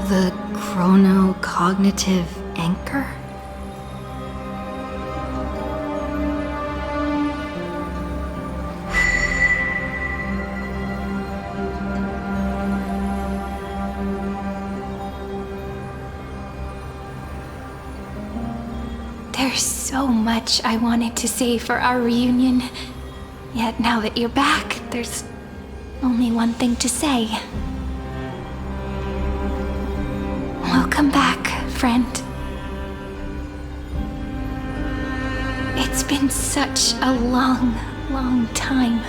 The chronocognitive anchor? There's so much I wanted to say for our reunion. Yet now that you're back, there's only one thing to say. Welcome back, friend. It's been such a long, long time.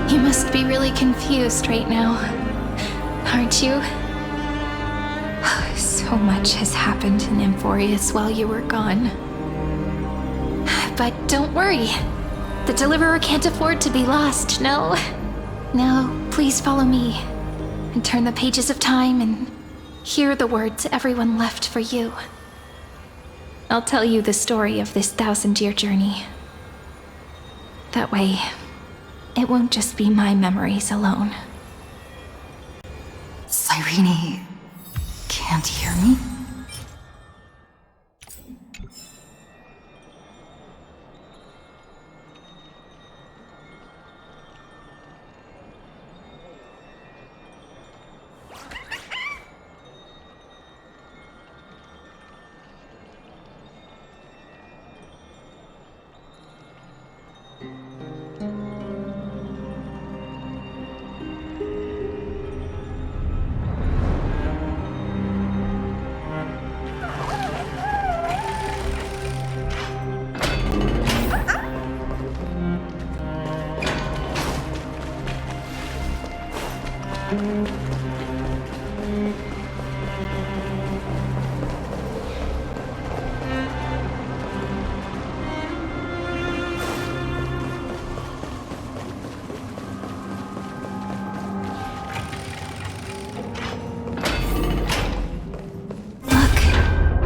You must be really confused right now, aren't you? So much has happened in Emphorius while you were gone. But don't worry. The Deliverer can't afford to be lost, no? Now, please follow me and turn the pages of time and hear the words everyone left for you. I'll tell you the story of this 1,000-year journey. That way, it won't just be my memories alone. Cyrene can't hear me?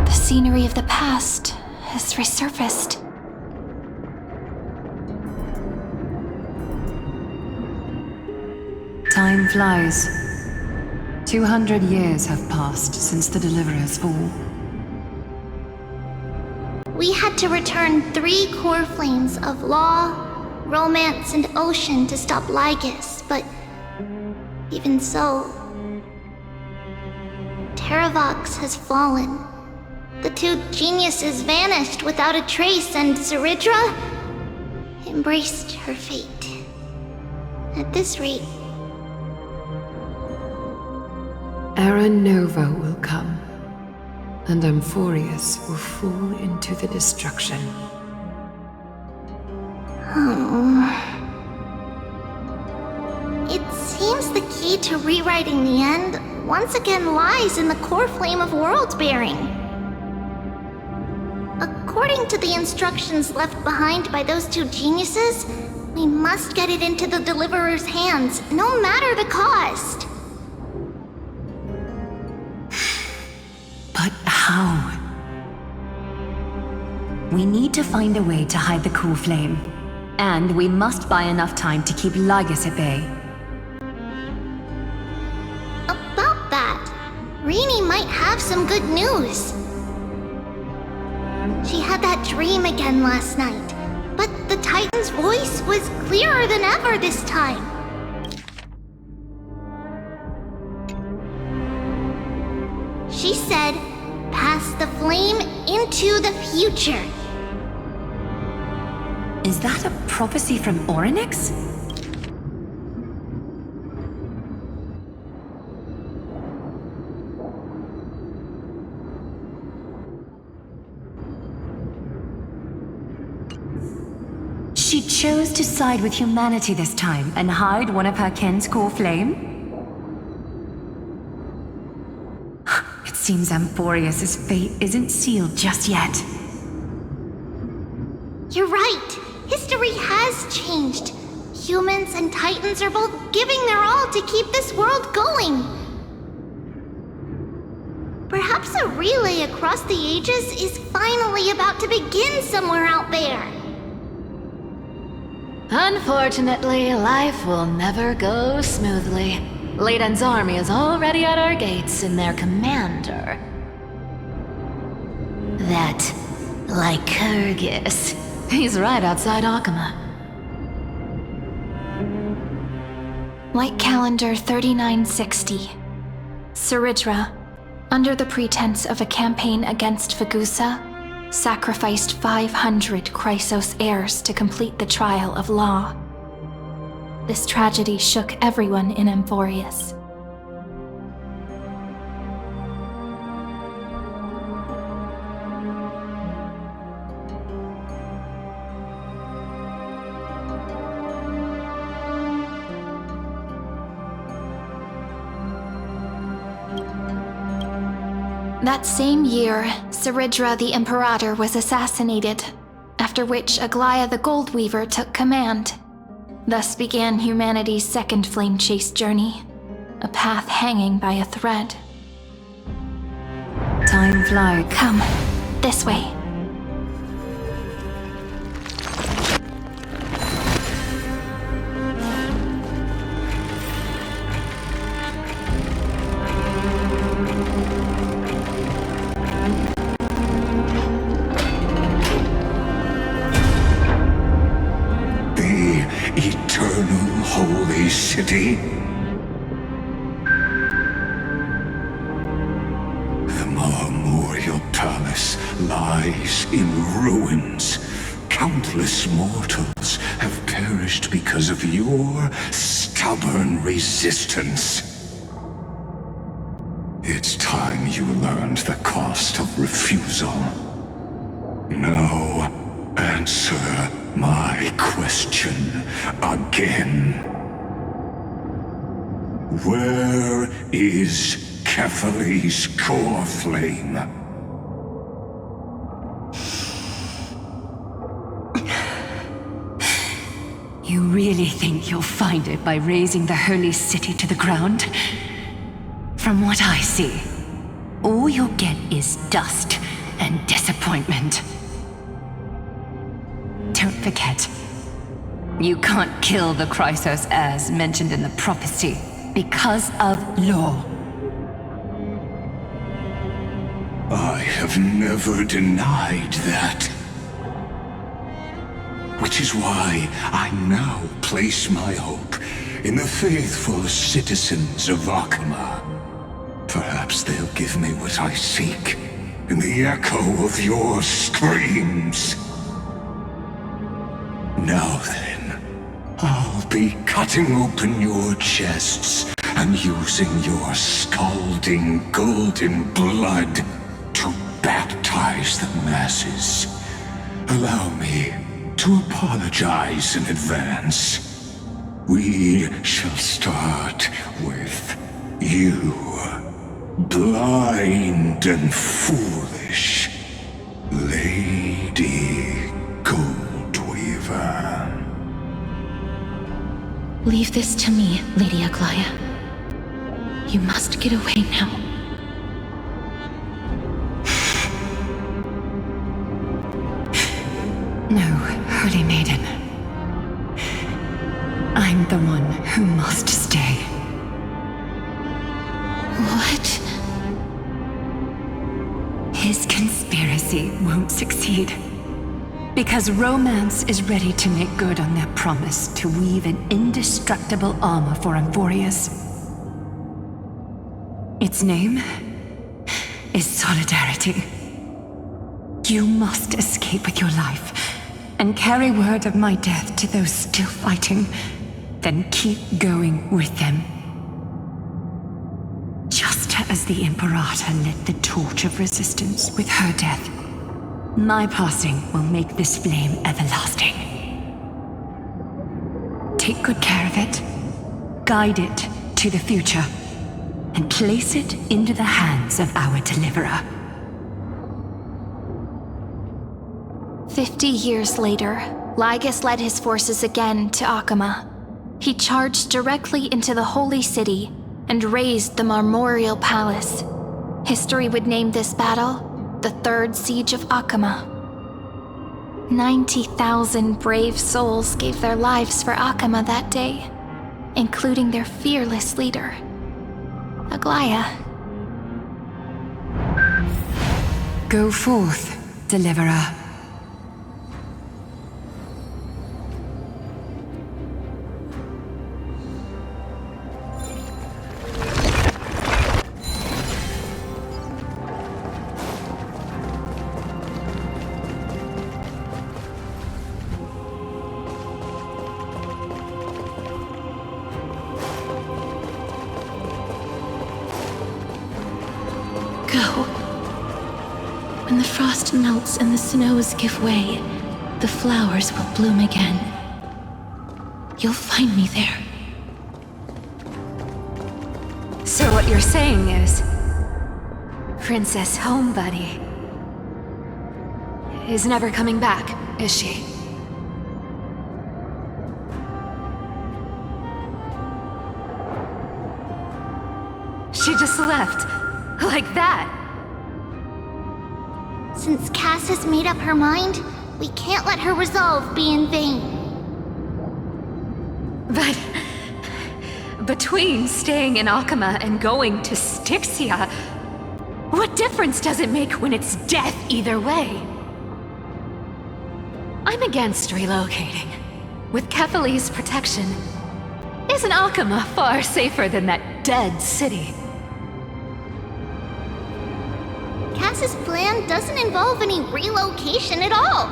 The scenery of the past has resurfaced. Time flies. 200 years have passed since the Deliverer's fall. We had to return 3 core flames of law, romance, and ocean to stop Lygus, but even so, Terravox has fallen. The 2 geniuses vanished without a trace, and Zeridra embraced her fate. At this rate, Era Nova will come, and Emphorius will fall into the destruction. It seems the key to rewriting the end once again lies in the core flame of world-bearing. According to the instructions left behind by those 2 geniuses, we must get it into the Deliverer's hands, no matter the cost. But how? We need to find a way to hide the cool flame. And we must buy enough time to keep Lygus at bay. About that, Rini might have some good news. She had that dream again last night, but the Titan's voice was clearer than ever this time. She said, "Pass the flame into the future." Is that a prophecy from Orynyx? She chose to side with humanity this time and hide one of her kin's core flame? It seems Emphorius' fate isn't sealed just yet. You're right. History has changed. Humans and Titans are both giving their all to keep this world going. Perhaps a relay across the ages is finally about to begin somewhere out there. Unfortunately, life will never go smoothly. Leiden's army is already at our gates, and their commander... that Lycurgus. He's right outside Akama. Light calendar 3960. Saridra, under the pretense of a campaign against Vagusa, sacrificed 500 Chrysos heirs to complete the trial of law. This tragedy shook everyone in Amphorius. That same year, Saridra the Imperator was assassinated, after which Aglaya the Goldweaver took command. Thus began humanity's second flame chase journey, a path hanging by a thread. Time flies. Come, this way. Eternal Holy City? The Memorial Palace lies in ruins. Countless mortals have perished because of your stubborn resistance. It's time you learned the cost of refusal. Now, answer my question again. Where is Kefali's core flame? You really think you'll find it by razing the holy city to the ground? From what I see, all you'll get is dust and disappointment. Don't forget, you can't kill the Chrysos heirs mentioned in the prophecy because of law. I have never denied that. Which is why I now place my hope in the faithful citizens of Akama. Perhaps they'll give me what I seek in the echo of your screams. Now then, I'll be cutting open your chests and using your scalding golden blood to baptize the masses. Allow me to apologize in advance. We shall start with you, blind and foolish Lady Goldweaver. Leave this to me, Lady Aglaya. You must get away now. No, Holy Maiden. I'm the one who must stay. What? His conspiracy won't succeed. Because Romance is ready to make good on their promise to weave an indestructible armor for Amphorius. Its name is Solidarity. You must escape with your life and carry word of my death to those still fighting, then keep going with them. Just as the Imperator lit the torch of resistance with her death, my passing will make this flame everlasting. Take good care of it, guide it to the future, and place it into the hands of our deliverer. 50 years later, Lygus led his forces again to Akama. He charged directly into the Holy City and razed the Memorial Palace. History would name this battle the Third Siege of Akama. 90,000 brave souls gave their lives for Akama that day, including their fearless leader, Aglaya. Go forth, Deliverer. When the frost melts and the snows give way, the flowers will bloom again. You'll find me there. So what you're saying is, Princess Homebuddy is never coming back, is she? She just left, like that. Since Cass has made up her mind, we can't let her resolve be in vain. But between staying in Akama and going to Styxia, what difference does it make when it's death either way? I'm against relocating. With Kefali's protection, isn't Akama far safer than that dead city? Cass's plan doesn't involve any relocation at all.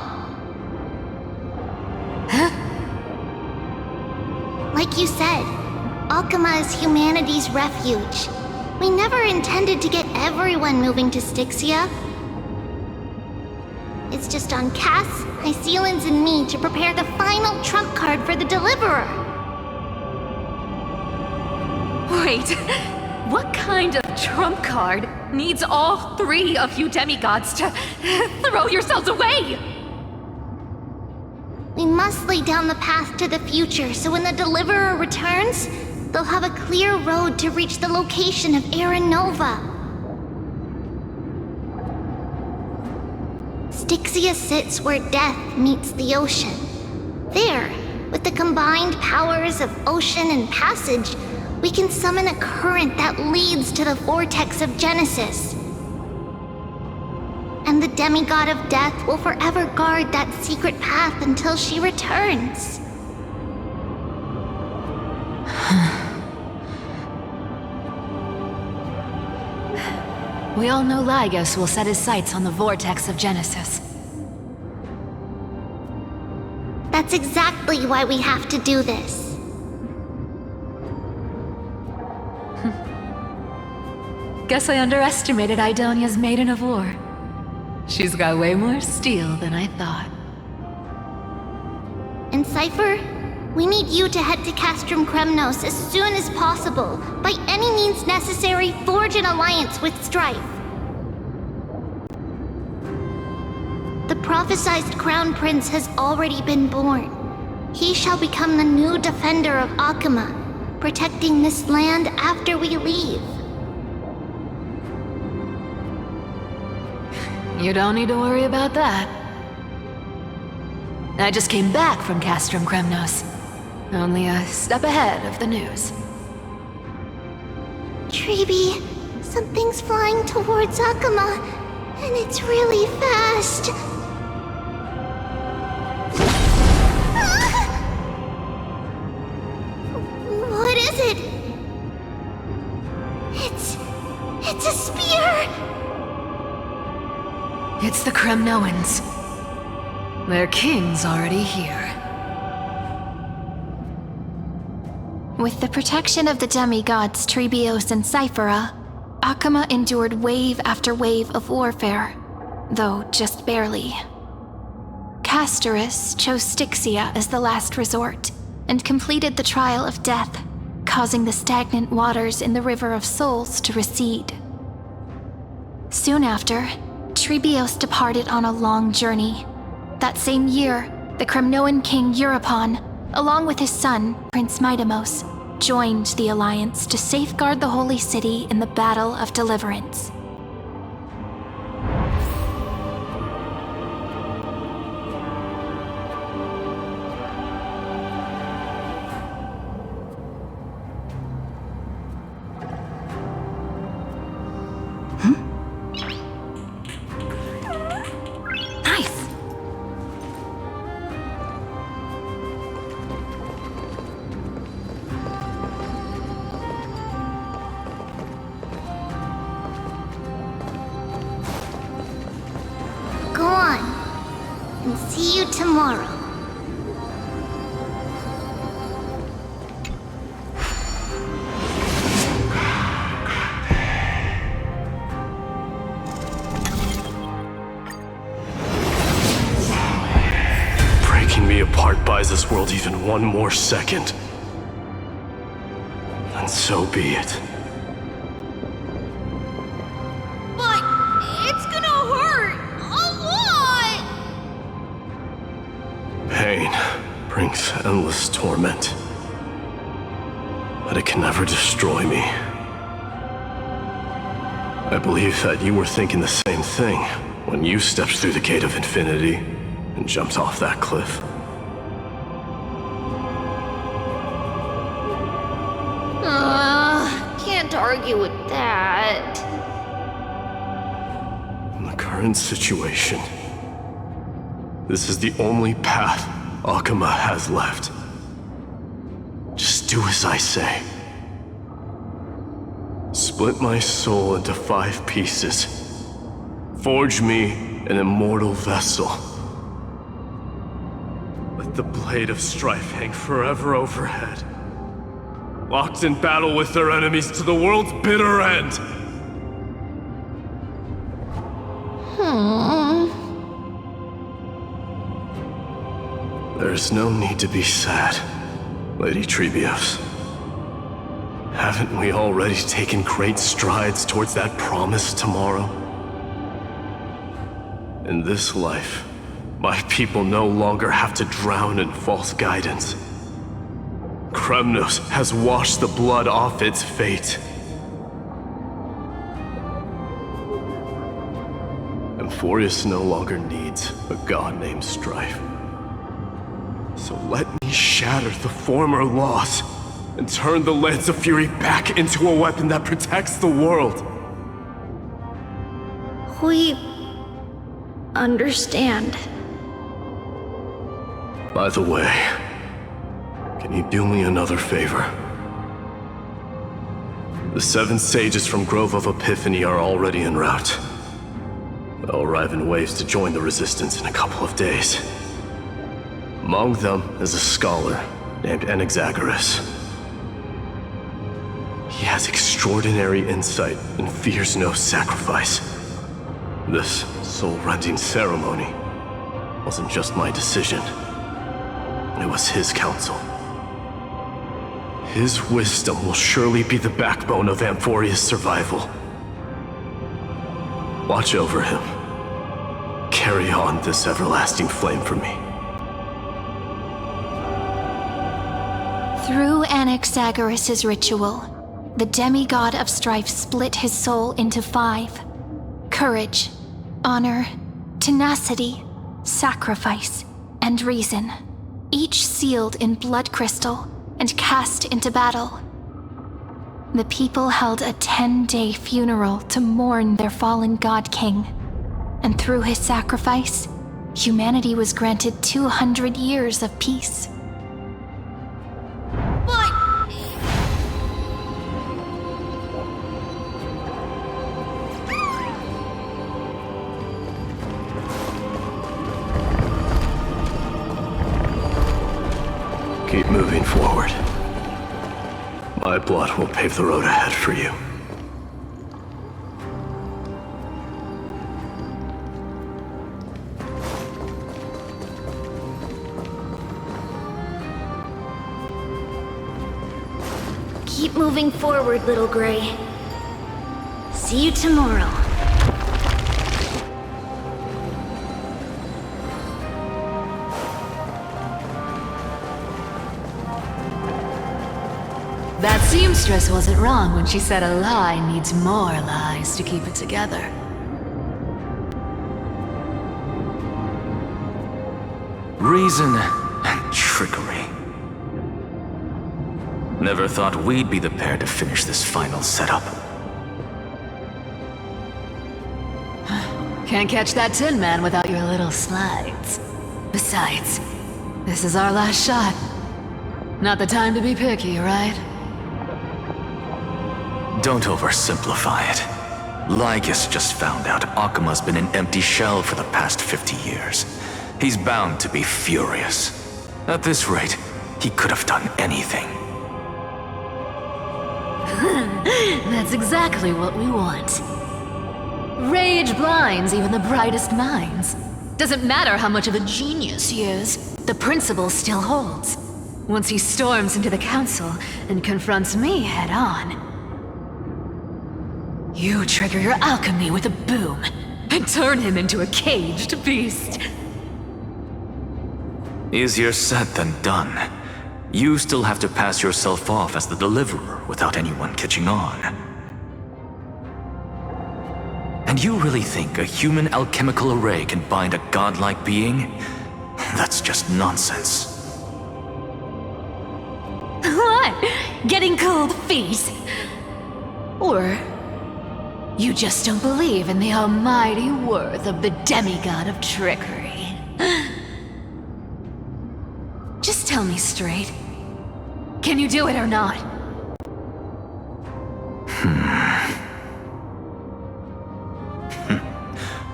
Huh? Like you said, Akama is humanity's refuge. We never intended to get everyone moving to Styxia. It's just on Cass, Hycealans, and me to prepare the final trump card for the Deliverer. Wait, what kind of trump card needs all three of you demigods to throw yourselves away? We must lay down the path to the future so when the Deliverer returns, they'll have a clear road to reach the location of Aranova. Styxia sits where death meets the ocean. There, with the combined powers of ocean and passage, we can summon a current that leads to the vortex of Genesis. And the demigod of death will forever guard that secret path until she returns. We all know Lygos will set his sights on the vortex of Genesis. That's exactly why we have to do this. Guess I underestimated Idonia's Maiden of War. She's got way more steel than I thought. And Cypher, we need you to head to Castrum Kremnos as soon as possible. By any means necessary, forge an alliance with Strife. The prophesized Crown Prince has already been born. He shall become the new defender of Akama, protecting this land after we leave. You don't need to worry about that. I just came back from Castrum Kremnos. Only a step ahead of the news. Treeby, something's flying towards Akama, and it's really fast. What is it? It's a spear! It's the Kremnoans. Their king's already here. With the protection of the demigods Trebios and Cyphera, Akama endured wave after wave of warfare, though just barely. Castorus chose Styxia as the last resort, and completed the trial of death, causing the stagnant waters in the River of Souls to recede. Soon after, Trebios departed on a long journey. That same year, the Kremnoan king Euripon, along with his son, Prince Midamos, joined the alliance to safeguard the holy city in the Battle of Deliverance. See you tomorrow. Breaking me apart buys this world even one more second. And so be it. But it's gonna hurt a lot! Pain brings endless torment. But it can never destroy me. I believe that you were thinking the same thing when you stepped through the gate of infinity and jumped off that cliff. Can't argue with that. In the current situation, this is the only path Akuma has left. Just do as I say. Split my soul into 5 pieces. Forge me an immortal vessel. Let the blade of strife hang forever overhead. Locked in battle with their enemies to the world's bitter end. There's no need to be sad, Lady Trebios. Haven't we already taken great strides towards that promised tomorrow? In this life, my people no longer have to drown in false guidance. Kremnos has washed the blood off its fate. Amphorius no longer needs a god named Strife. So let me shatter the former laws and turn the Lance of Fury back into a weapon that protects the world. We understand. By the way, can you do me another favor? The 7 sages from Grove of Epiphany are already en route. They'll arrive in waves to join the Resistance in a couple of days. Among them is a scholar named Anaxagoras. He has extraordinary insight and fears no sacrifice. This soul-rending ceremony wasn't just my decision. It was his counsel. His wisdom will surely be the backbone of Amphoria's survival. Watch over him. Carry on this everlasting flame for me. Through Anaxagoras' ritual, the demigod of strife split his soul into 5. Courage, honor, tenacity, sacrifice, and reason. Each sealed in blood crystal and cast into battle. The people held a 10-day funeral to mourn their fallen god king. And through his sacrifice, humanity was granted 200 years of peace. Keep moving forward. My blood will pave the road ahead for you. Keep moving forward, little Gray. See you tomorrow. That seamstress wasn't wrong when she said a lie needs more lies to keep it together. Reason and trickery. Never thought we'd be the pair to finish this final setup. Can't catch that Tin Man without your little slides. Besides, this is our last shot. Not the time to be picky, right? Don't oversimplify it. Lygus just found out Akuma's been an empty shell for the past 50 years. he's bound to be furious. At this rate, he could have done anything. That's exactly what we want. Rage blinds even the brightest minds. Doesn't matter how much of a genius he is, the principle still holds. Once he storms into the council and confronts me head on, you trigger your alchemy with a boom and turn him into a caged beast. Easier said than done. You still have to pass yourself off as the deliverer without anyone catching on. And you really think a human alchemical array can bind a godlike being? That's just nonsense. What? Getting cold feet? Or you just don't believe in the almighty worth of the demigod of trickery? Just tell me straight. Can you do it or not?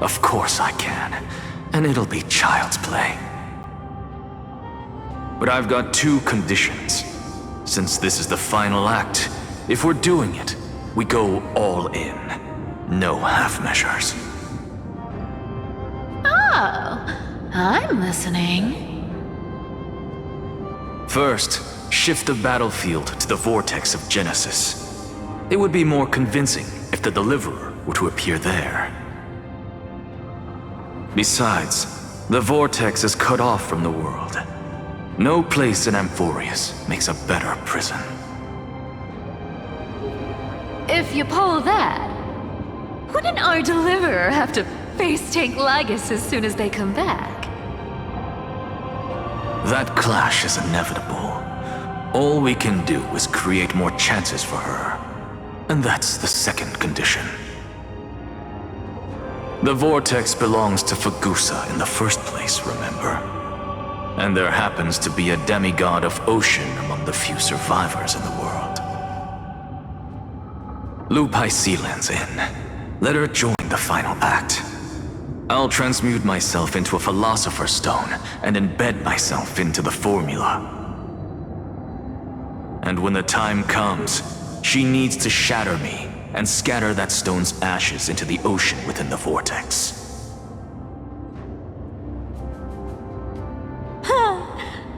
Of course I can, and it'll be child's play. But I've got two conditions. Since this is the final act, if we're doing it, we go all in. No half measures. Oh, I'm listening. First, shift the battlefield to the vortex of Genesis. It would be more convincing if the deliverer were to appear there. Besides, the vortex is cut off from the world. No place in Amphorius makes a better prison. If you pull that, wouldn't our deliverer have to face tank Lagus as soon as they come back? That clash is inevitable. All we can do is create more chances for her. And that's the second condition. The vortex belongs to Fagusa in the first place, remember? And there happens to be a demigod of ocean among the few survivors in the world. Loop Hycelan's in. Let her join the final act. I'll transmute myself into a Philosopher's Stone and embed myself into the formula. And when the time comes, she needs to shatter me and scatter that stone's ashes into the ocean within the vortex.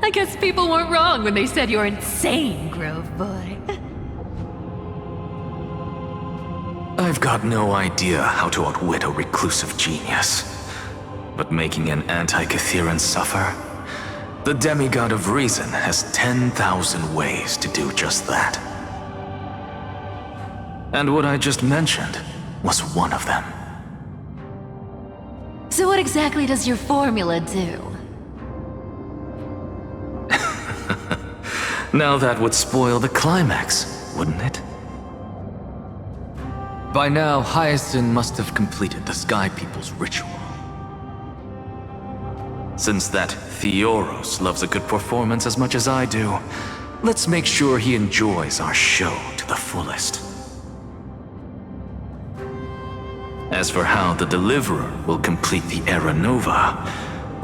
I guess people weren't wrong when they said you're insane, Grove Boy. I've got no idea how to outwit a reclusive genius. But making an anti-Catheran suffer? The demigod of reason has 10,000 ways to do just that. And what I just mentioned was one of them. So what exactly does your formula do? Now that would spoil the climax, wouldn't it? By now, Hyacinth must have completed the Sky People's ritual. Since that Theoros loves a good performance as much as I do, let's make sure he enjoys our show to the fullest. As for how the Deliverer will complete the Era Nova,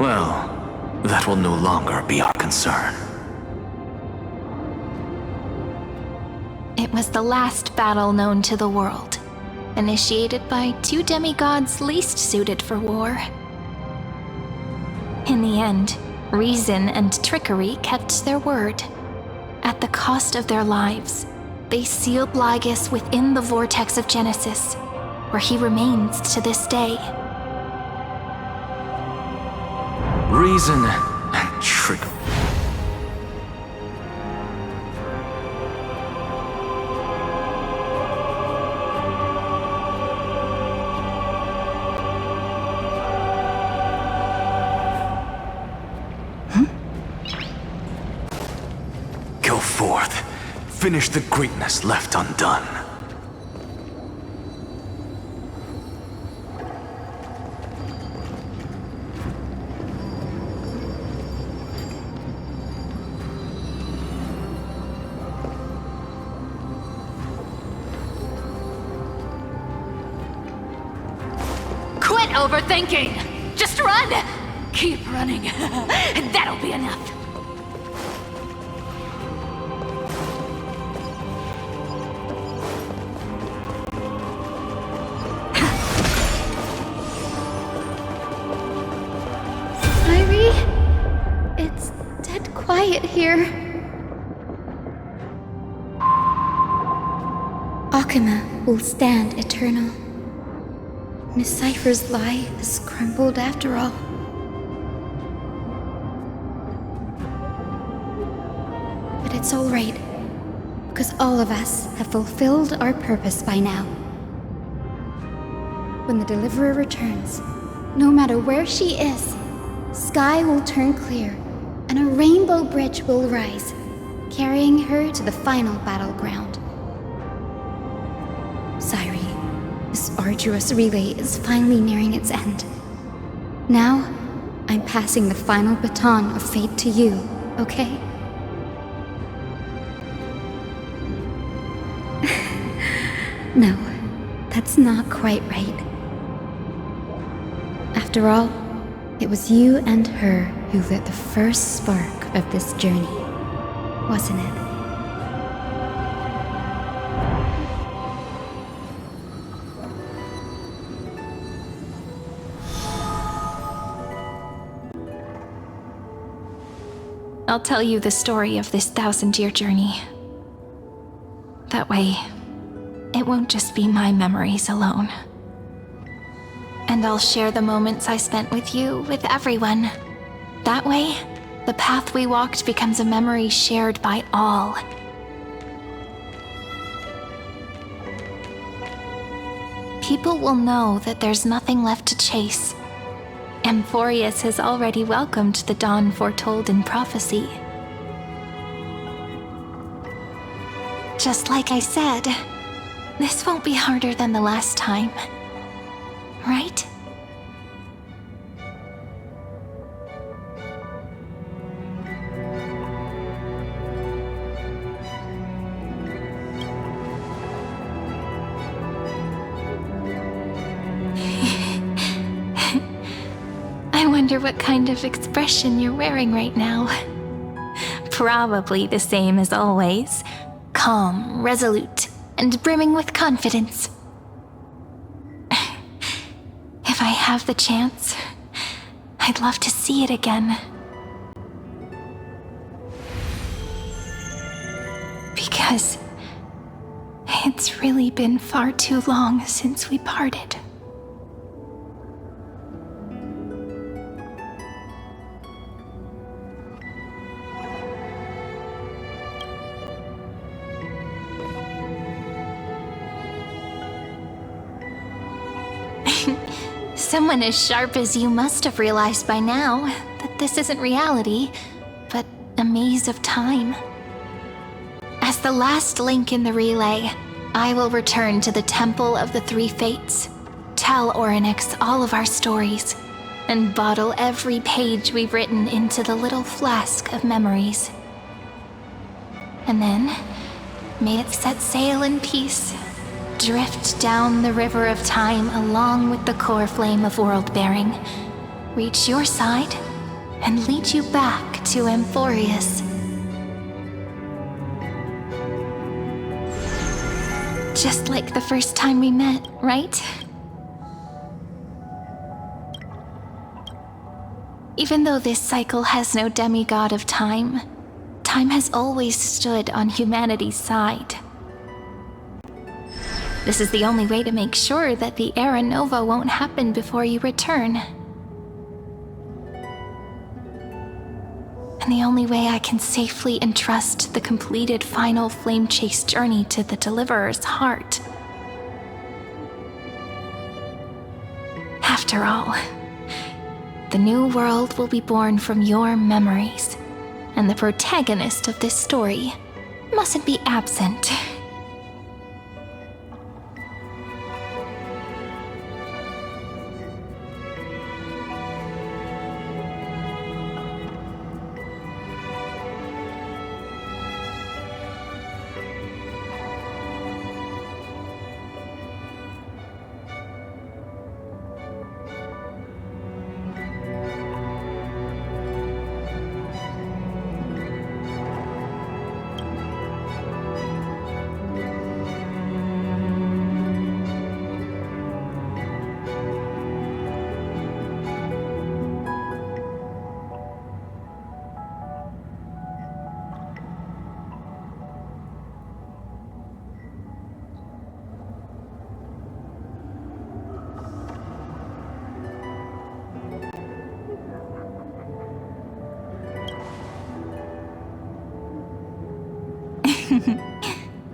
well, that will no longer be our concern. It was the last battle known to the world, initiated by two demigods least suited for war. In the end, reason and trickery kept their word. At the cost of their lives, they sealed Lagus within the vortex of Genesis, where he remains to this day. Reason and trickery. Go forth. Finish the greatness left undone. Quit overthinking! Just run! Keep running. That'll be enough. Irie? It's dead quiet here. Akama will stand eternal. Miss Cypher's lie is crumbled after all. But it's all right, because all of us have fulfilled our purpose by now. When the Deliverer returns, no matter where she is, sky will turn clear, and a rainbow bridge will rise, carrying her to the final battleground. Cyree, this arduous relay is finally nearing its end. Now, I'm passing the final baton of fate to you, okay? No, that's not quite right. After all, it was you and her who lit the first spark of this journey, wasn't it? I'll tell you the story of this 1,000-year journey. That way, it won't just be my memories alone. And I'll share the moments I spent with you with everyone. That way, the path we walked becomes a memory shared by all. People will know that there's nothing left to chase. Amphorius has already welcomed the dawn foretold in prophecy. Just like I said, this won't be harder than the last time. Right? I wonder what kind of expression you're wearing right now. Probably the same as always. Calm, resolute, and brimming with confidence. If I have the chance, I'd love to see it again. Because it's really been far too long since we parted. Someone as sharp as you must have realized by now that this isn't reality, but a maze of time. As the last link in the relay, I will return to the Temple of the Three Fates, tell Orynyx all of our stories, and bottle every page we've written into the little flask of memories. And then, may it set sail in peace, drift down the river of time along with the core flame of world-bearing, reach your side, and lead you back to Amphorius. Just like the first time we met, right? Even though this cycle has no demigod of time, time has always stood on humanity's side. This is the only way to make sure that the Era Nova won't happen before you return. And the only way I can safely entrust the completed final flame chase journey to the Deliverer's heart. After all, the new world will be born from your memories, and the protagonist of this story mustn't be absent.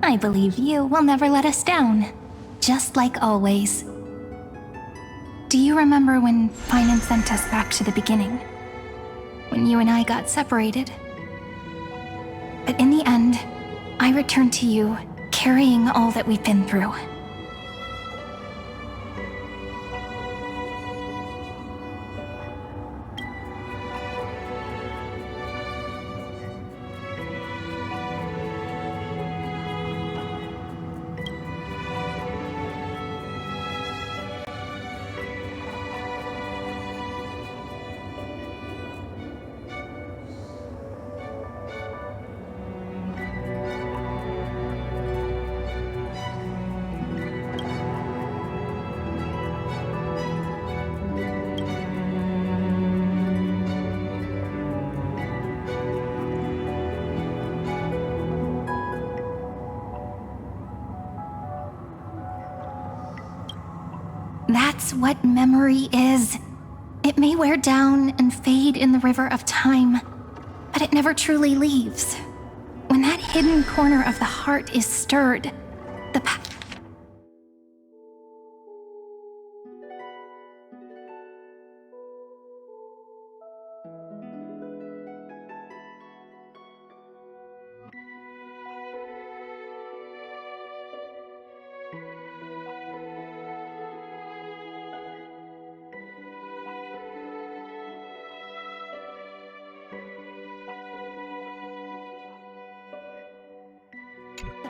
I believe you will never let us down. Just like always. Do you remember when Finan sent us back to the beginning? When you and I got separated? But in the end, I returned to you, carrying all that we've been through. That's what memory is. It may wear down and fade in the river of time, but it never truly leaves. When that hidden corner of the heart is stirred, the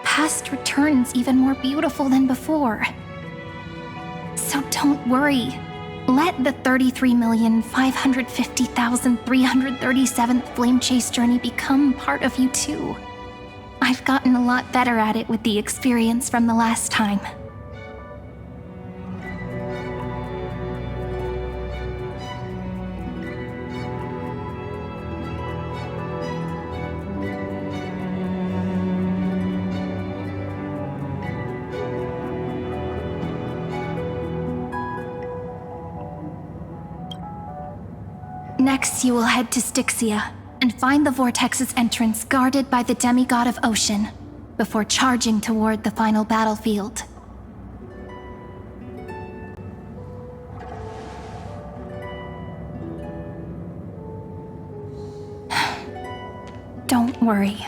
past returns even more beautiful than before. So don't worry. Let the 33,550,337th Flame Chase journey become part of you too. I've gotten a lot better at it with the experience from the last time. Next, you will head to Styxia and find the Vortex's entrance guarded by the demigod of ocean before charging toward the final battlefield. Don't worry.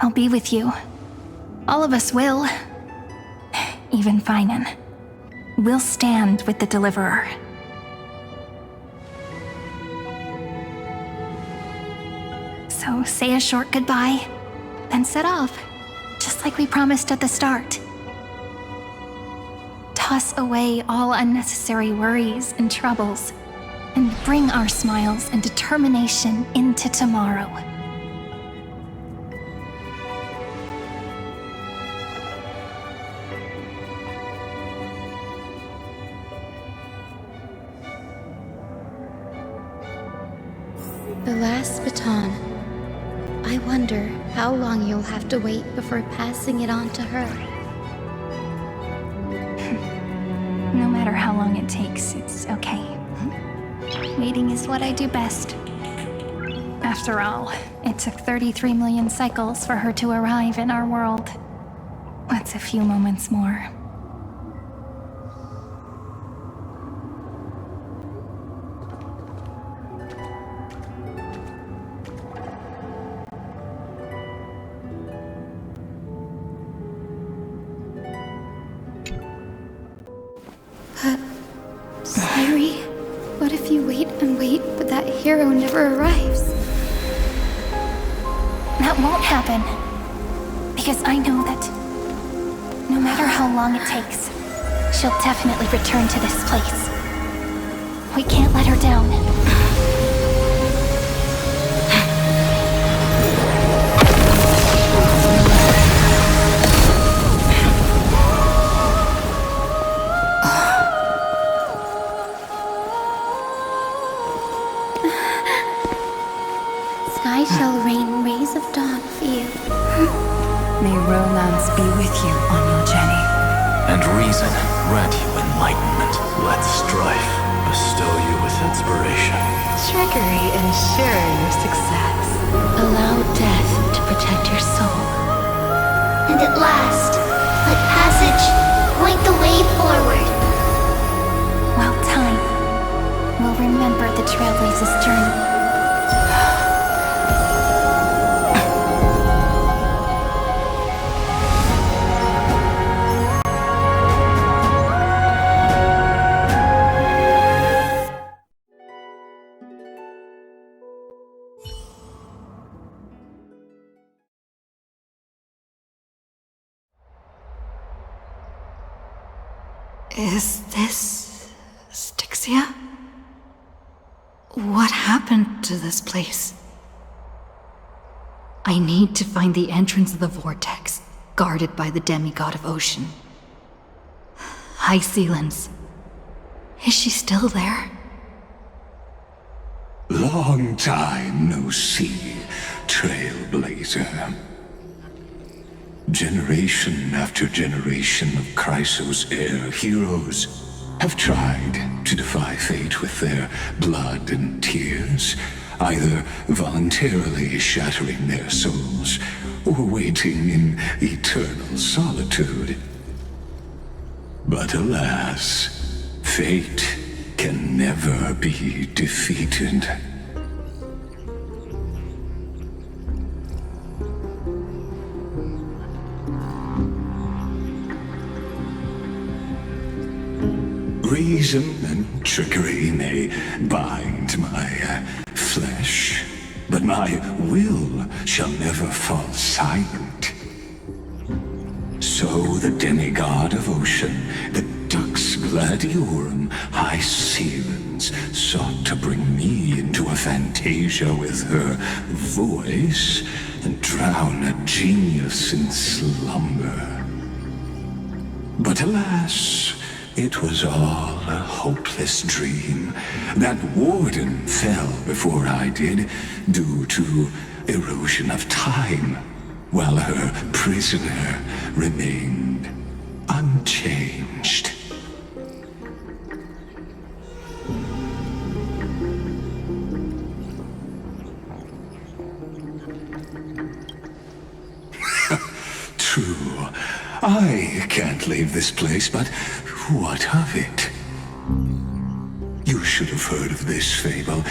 I'll be with you. All of us will. Even Finan. We'll stand with the Deliverer. So say a short goodbye, then set off, just like we promised at the start. Toss away all unnecessary worries and troubles, and bring our smiles and determination into tomorrow. The last baton. I wonder how long you'll have to wait before passing it on to her. No matter how long it takes, it's okay. Waiting is what I do best. After all, it took 33 million cycles for her to arrive in our world. What's a few moments more? Sayuri, what if you wait and wait, but that hero never arrives? That won't happen. Because I know that no matter how long it takes, she'll definitely return to this place. We can't let her down. Sky shall rain rays of dawn for you. May romance be with you on your journey. And reason grant you enlightenment. Let strife bestow you with inspiration. Trickery ensure your success. Allow death to protect your soul. found at last. Let passage point the way forward. Well, time will remember the Trailblazer's journey. Is this Styxia? What happened to this place? I need to find the entrance of the vortex, guarded by the demigod of ocean. High Sealens. Is she still there? Long time no see, Trailblazer. Generation after generation of Chrysos Air heroes have tried to defy fate with their blood and tears, either voluntarily shattering their souls or waiting in eternal solitude. But alas, fate can never be defeated. Reason and trickery may bind my flesh, but my will shall never fall silent. So the demigod of ocean, the Dux Gladiorum, High Sealens, sought to bring me into a fantasia with her voice and drown a genius in slumber. But alas, it was all a hopeless dream. That warden fell before I did, due to erosion of time, while her prisoner remained unchanged. True, I can't leave this place, but what of it? You should have heard of this fable.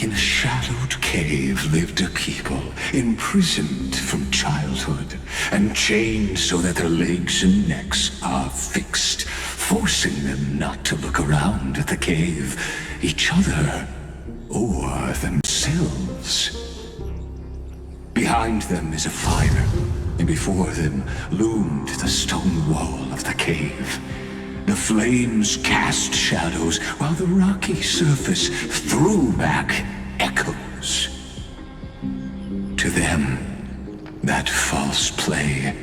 In a shadowed cave lived a people, imprisoned from childhood, and chained so that their legs and necks are fixed, forcing them not to look around at the cave, each other, or themselves. Behind them is a fire, and before them loomed the stone wall of the cave. The flames cast shadows, while the rocky surface threw back echoes. To them, that false play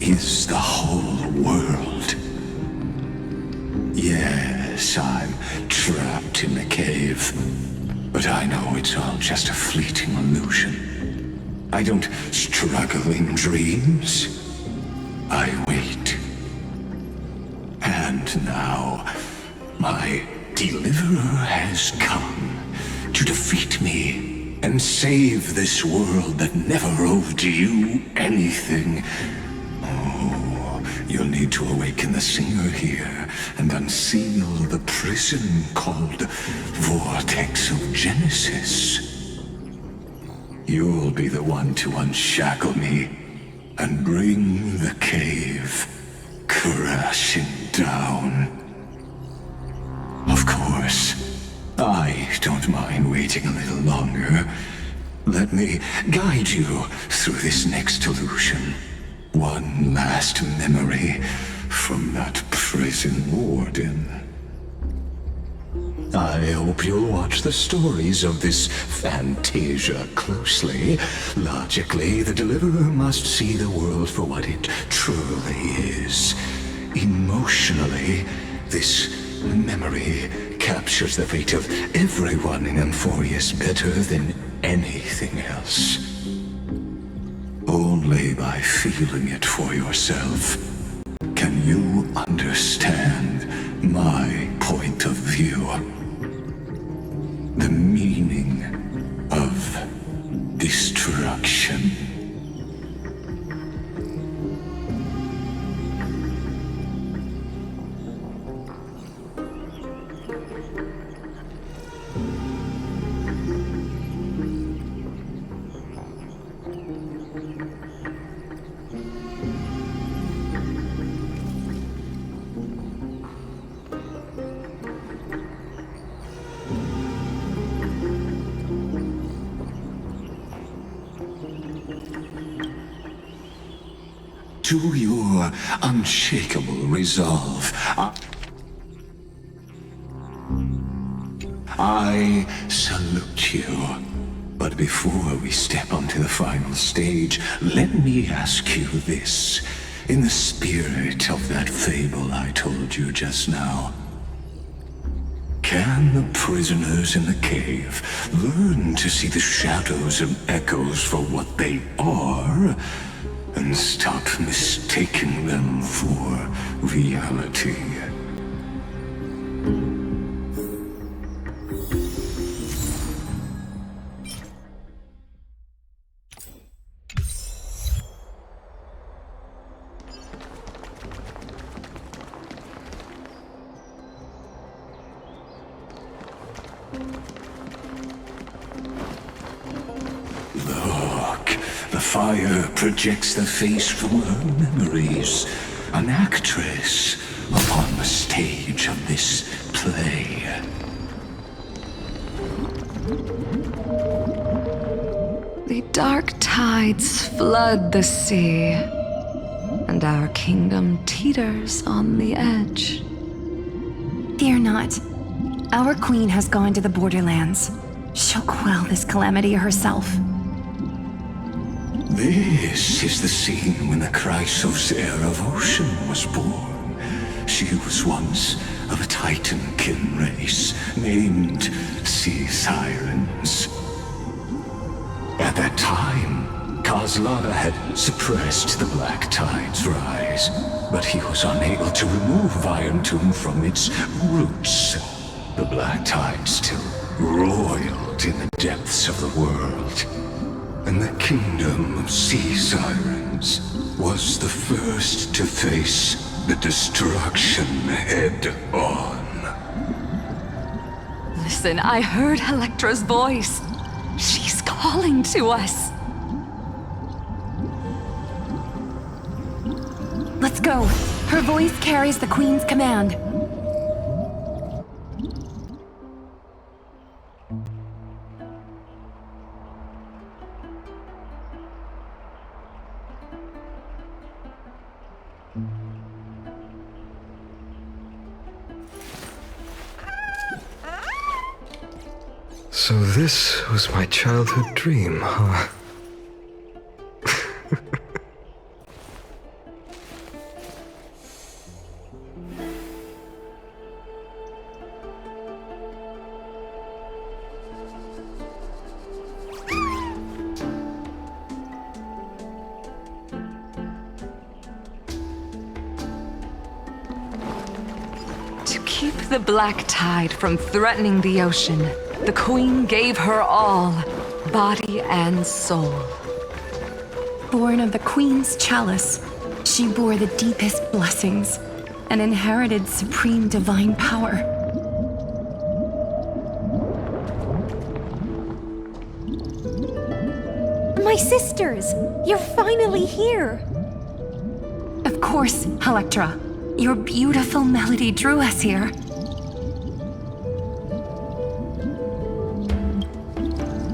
is the whole world. Yes, I'm trapped in the cave, but I know it's all just a fleeting illusion. I don't struggle in dreams. I wait. And now, my deliverer has come to defeat me and save this world that never owed you anything. Oh, you'll need to awaken the singer here and unseal the prison called Vortex of Genesis. You'll be the one to unshackle me and bring the cave crashing down. Of course, I don't mind waiting a little longer. Let me guide you through this next illusion. One last memory from that prison warden. I hope you'll watch the stories of this fantasia closely. Logically, the deliverer must see the world for what it truly is. Emotionally, this memory captures the fate of everyone in Amphorius better than anything else. Only by feeling it for yourself can you understand my point of view. The meaning of destruction. to your unshakable resolve. I salute you. But before we step onto the final stage, let me ask you this. In the spirit of that fable I told you just now, can the prisoners in the cave learn to see the shadows and echoes for what they are, and stop mistaking them for reality? Look, the fire projects the face from her memories. An actress upon the stage of this play. The dark tides flood the sea, and our kingdom teeters on the edge. Fear not. Our queen has gone to the borderlands. She'll quell this calamity herself. This is the scene when the Chrysos heir of Ocean was born. She was once of a Titan-kin race named Sea Sirens. At that time, Kozlana had suppressed the Black Tide's rise, but he was unable to remove Iron Tomb from its roots. The Black Tide still roiled in the depths of the world, and the kingdom of Sea Sirens was the first to face the destruction head-on. Listen, I heard Electra's voice. She's calling to us. Let's go. Her voice carries the queen's command. So this was my childhood dream, huh? To keep the Black Tide from threatening the ocean, the Queen gave her all, body and soul. Born of the queen's chalice, she bore the deepest blessings and inherited supreme divine power. My sisters! You're finally here! Of course, Electra. Your beautiful melody drew us here.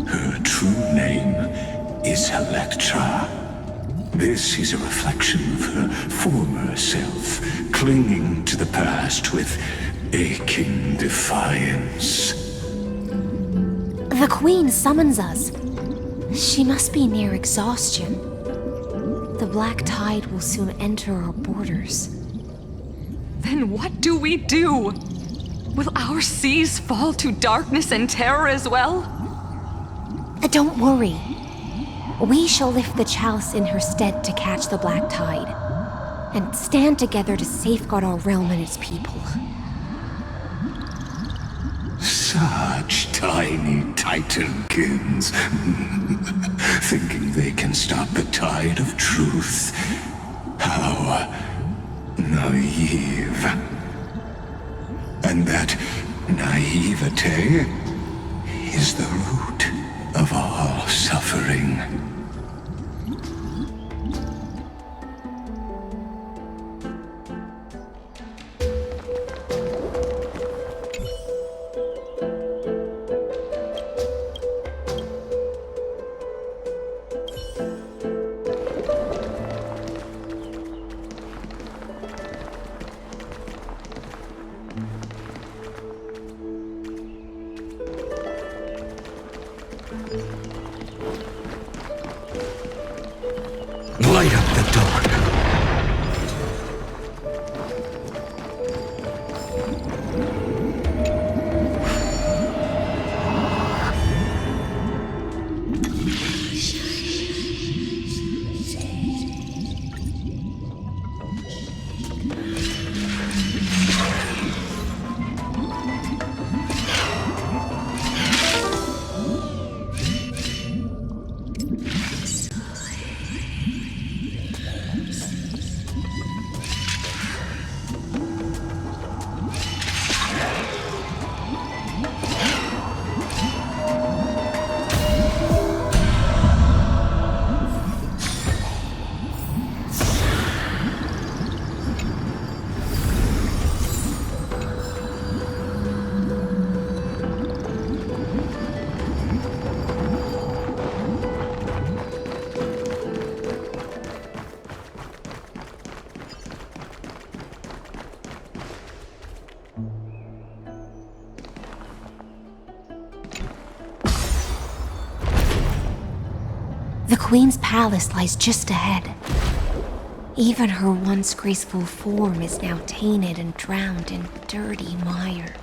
Her true name is Electra. This is a reflection of her former self, clinging to the past with aching defiance. The Queen summons us. She must be near exhaustion. The Black Tide will soon enter our borders. Then what do we do? Will our seas fall to darkness and terror as well? Don't worry. We shall lift the chalice in her stead to catch the Black Tide, and stand together to safeguard our realm and its people. Such tiny Titankins, thinking they can stop the tide of truth. How naive. And that naivete is the root of all suffering. Light up the dawn. The Queen's palace lies just ahead. Even her once graceful form is now tainted and drowned in dirty mire.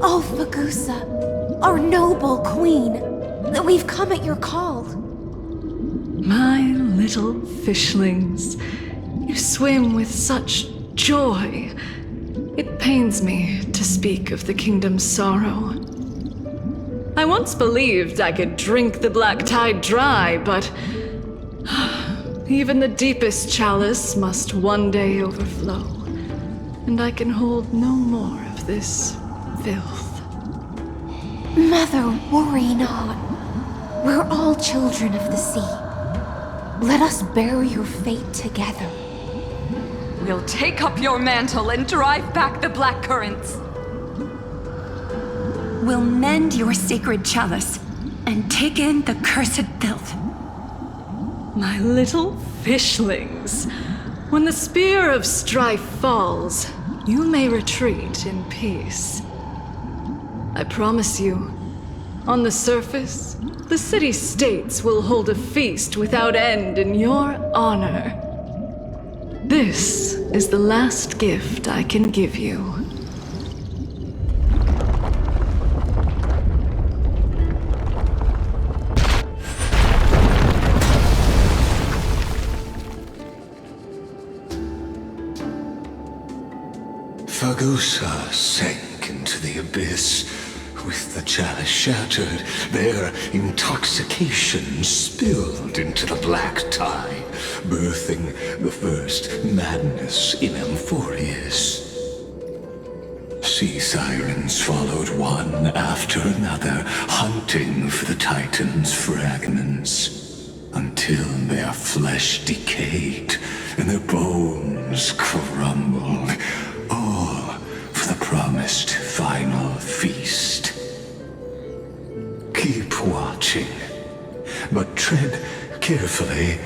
Oh, Fagusa, our noble queen, we've come at your call. My little fishlings, you swim with such joy. It pains me to speak of the kingdom's sorrow. I once believed I could drink the black tide dry, but even the deepest chalice must one day overflow, and I can hold no more of this filth. Mother, worry not. We're all children of the sea. Let us bear your fate together. We'll take up your mantle and drive back the black currents. We'll mend your sacred chalice and take in the cursed filth. My little fishlings, when the spear of strife falls, you may retreat in peace. I promise you, on the surface, the city-states will hold a feast without end in your honor. This is the last gift I can give you. Fagusa sank into the abyss. With the chalice shattered, their intoxication spilled into the black tide, birthing the first madness in Amphorius. Sea sirens followed one after another, hunting for the Titan's fragments, until their flesh decayed and their bones crumbled, all for the promised final feast. Keep watching, but tread carefully,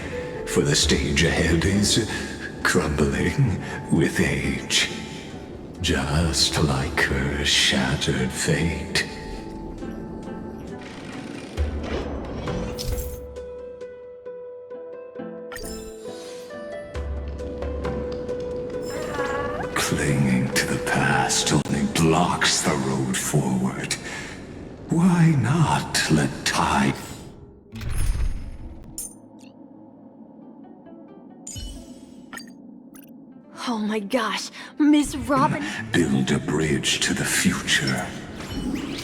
for the stage ahead is crumbling with age, just like her shattered fate. Clinging to the past only blocks the road forward. Why not let time Oh my gosh, Miss Robin. build a bridge to the future? Wait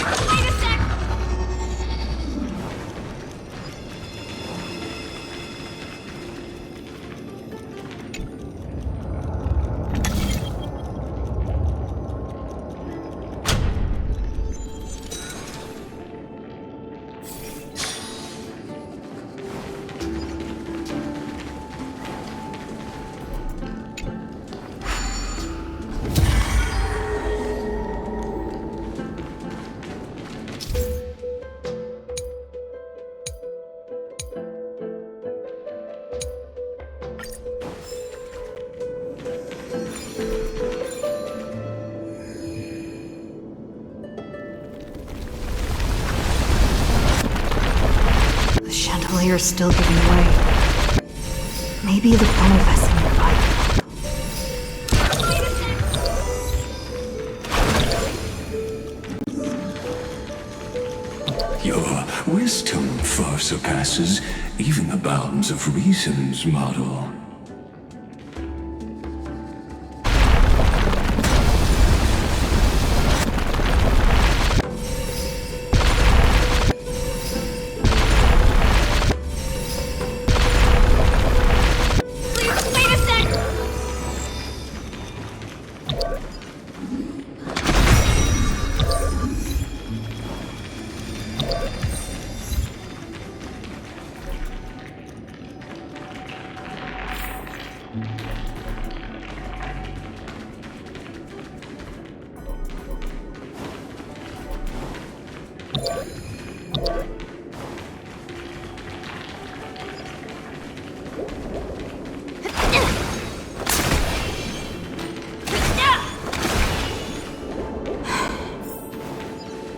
a sec! Slayer's still giving way. Maybe the chrono vessel nearby. Your wisdom far surpasses even the bounds of reason's model.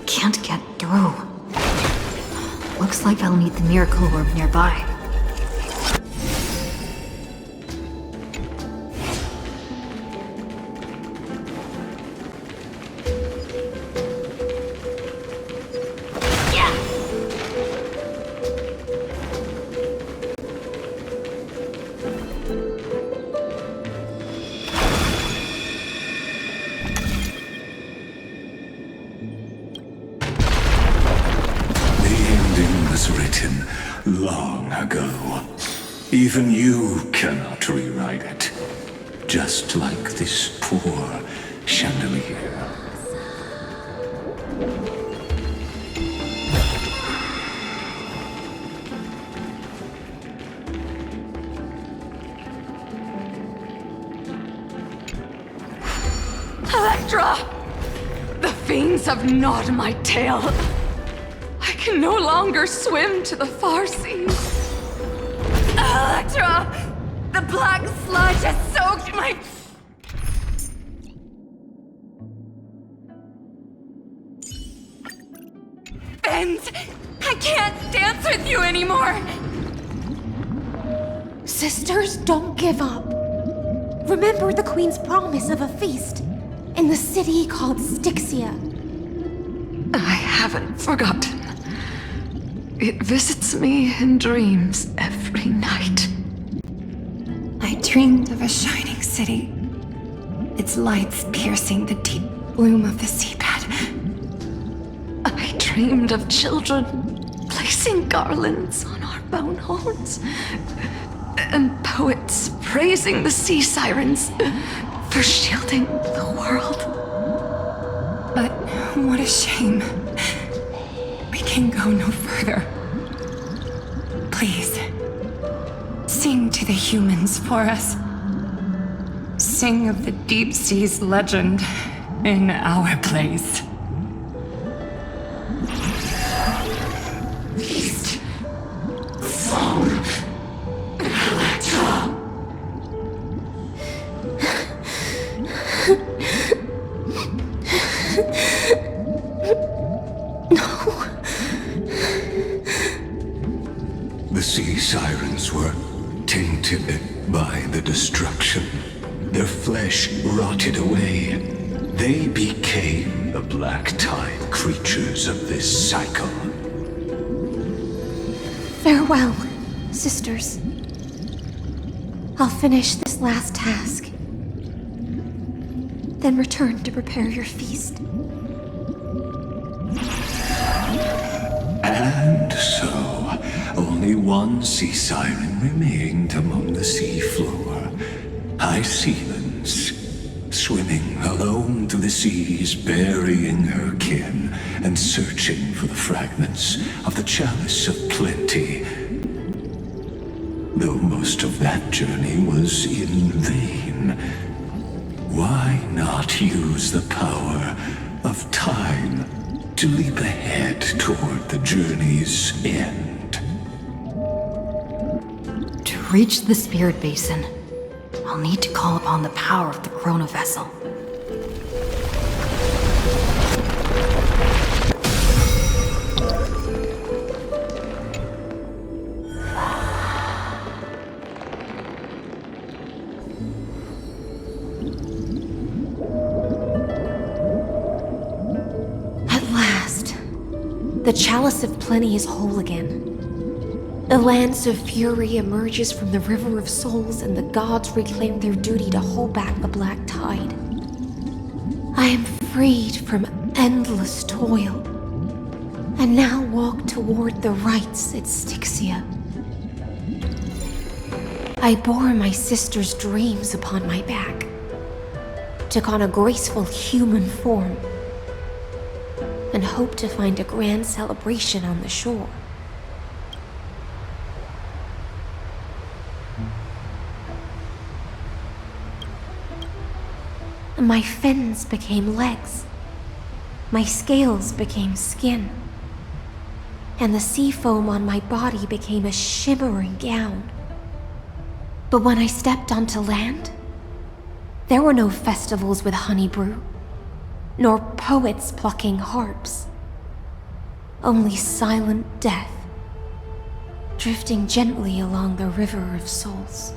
Can't get through. Looks like I'll need the miracle orb nearby. Written long ago. Even you cannot rewrite it. Just like this poor chandelier. Electra! The fiends have gnawed my tail. I can no longer swim to the far seas. Electra! The black sludge has soaked my... fins! I can't dance with you anymore! Sisters, don't give up. Remember the Queen's promise of a feast in the city called Styxia. I haven't forgotten. It visits me in dreams every night. I dreamed of a shining city, its lights piercing the deep gloom of the seabed. I dreamed of children placing garlands on our bone holes, and poets praising the sea sirens for shielding the world. But what a shame. We can go no further. Please, sing to the humans for us. Sing of the deep sea's legend in our place. Feast. Song. Electra. The sea sirens were tainted by the destruction. Their flesh rotted away. They became the black tide creatures of this cycle. Farewell, sisters. I'll finish this last task, then return to prepare your feast. And so, only one sea siren remained among the sea floor. High Sealands, swimming alone through the seas, burying her kin, and searching for the fragments of the chalice of plenty. Though most of that journey was in vain, why not use the power of time to leap ahead toward the journey's end? To reach the spirit basin, I'll need to call upon the power of the chrono vessel. The Chalice of Plenty is whole again. The Lance of Fury emerges from the River of Souls, and the gods reclaim their duty to hold back the Black Tide. I am freed from endless toil, and now walk toward the rites at Styxia. I bore my sister's dreams upon my back, took on a graceful human form, and hoped to find a grand celebration on the shore. My fins became legs, my scales became skin, and the sea foam on my body became a shimmering gown. But when I stepped onto land, there were no festivals with honey brew, nor poets plucking harps. Only silent death, drifting gently along the River of Souls.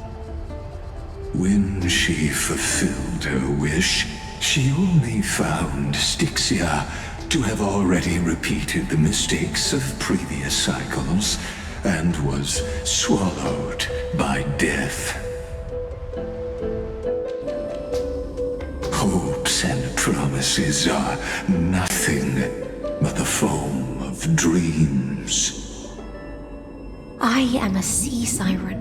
When she fulfilled her wish, she only found Styxia to have already repeated the mistakes of previous cycles, and was swallowed by death. Hopes and promises are nothing but the foam of dreams. I am a sea siren,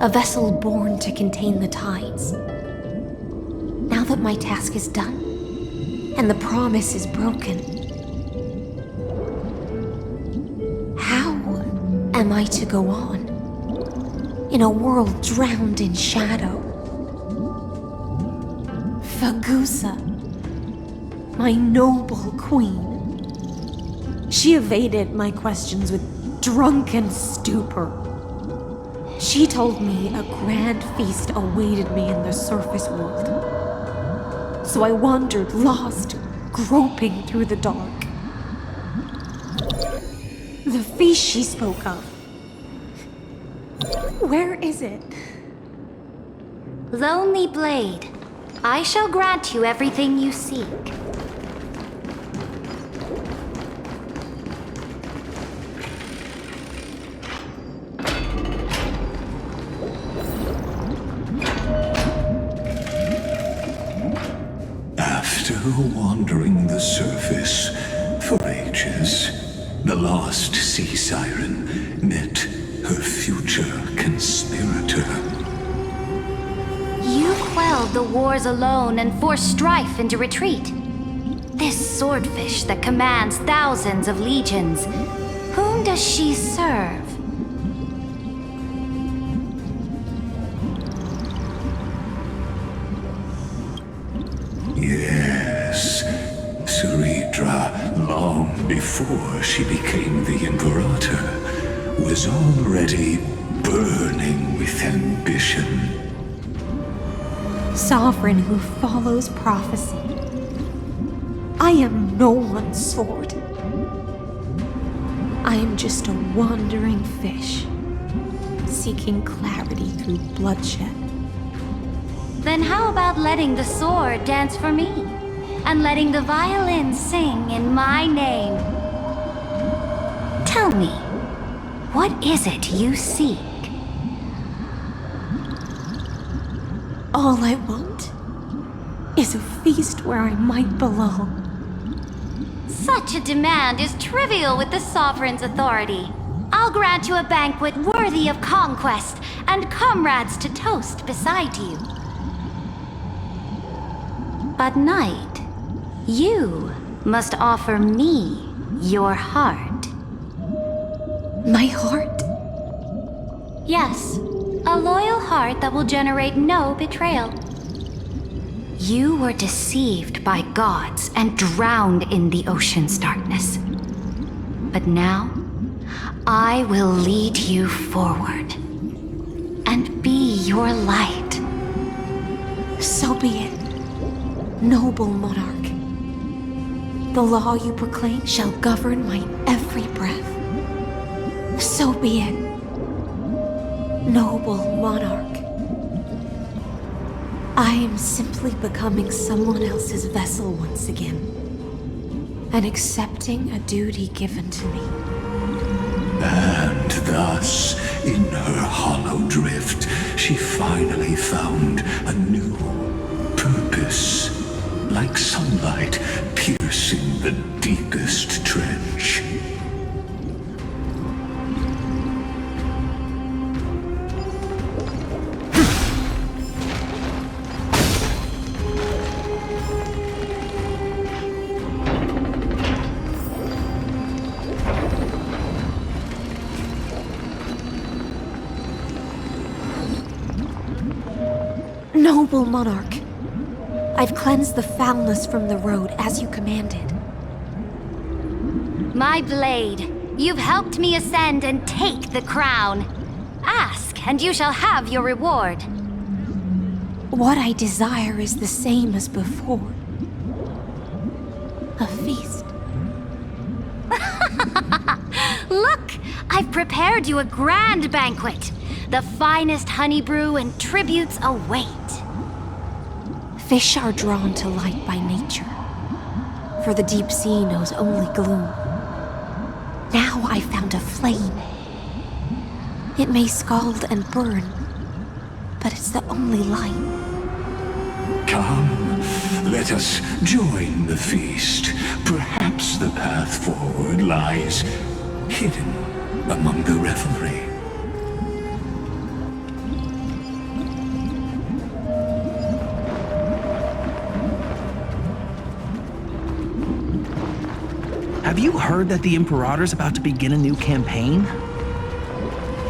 a vessel born to contain the tides. Now that my task is done, and the promise is broken, how am I to go on in a world drowned in shadow? Fagusa, my noble queen. She evaded my questions with drunken stupor. She told me a grand feast awaited me in the surface world. So I wandered lost, groping through the dark. The feast she spoke of. Where is it? Lonely Blade, I shall grant you everything you seek. After wandering the surface for ages, the lost sea siren met her future conspirator. You quelled the wars alone and forced strife into retreat. This swordfish that commands thousands of legions, whom does she serve? Yes, Ceridra, long before she became the Imperator, was already burning with ambition. Sovereign who follows prophecy. I am no one's sword. I am just a wandering fish, seeking clarity through bloodshed. Then how about letting the sword dance for me, and letting the violin sing in my name? Tell me, what is it you seek? All I want is a feast where I might belong. Such a demand is trivial with the Sovereign's authority. I'll grant you a banquet worthy of conquest and comrades to toast beside you. But Knight, you must offer me your heart. My heart? Yes, a loyal heart that will generate no betrayal. You were deceived by gods and drowned in the ocean's darkness. But now, I will lead you forward and be your light. So be it, noble monarch. The law you proclaim shall govern my every breath. So be it, noble monarch. I am simply becoming someone else's vessel once again. and accepting a duty given to me. And thus, in her hollow drift, she finally found a new purpose, like sunlight piercing the deepest trench. Noble monarch, I've cleansed the foulness from the road as you commanded. My blade, you've helped me ascend and take the crown. Ask, and you shall have your reward. What I desire is the same as before. A feast. Look, I've prepared you a grand banquet. The finest honey brew and tributes await. Fish are drawn to light by nature, for the deep sea knows only gloom. Now I found a flame. It may scald and burn, but it's the only light. Come, let us join the feast. Perhaps the path forward lies hidden among the revelry. Have you heard that the Imperator's about to begin a new campaign?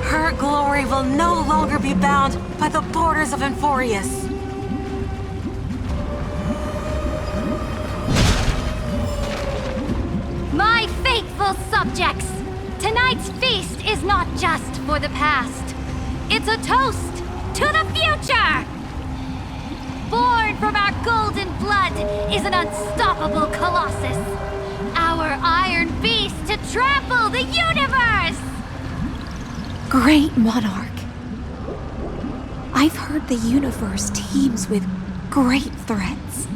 Her glory will no longer be bound by the borders of Enforius. My faithful subjects, tonight's feast is not just for the past. It's a toast to the future! Born from our golden blood is an unstoppable colossus. Our iron beast to trample the universe! Great monarch. I've heard the universe teems with great threats.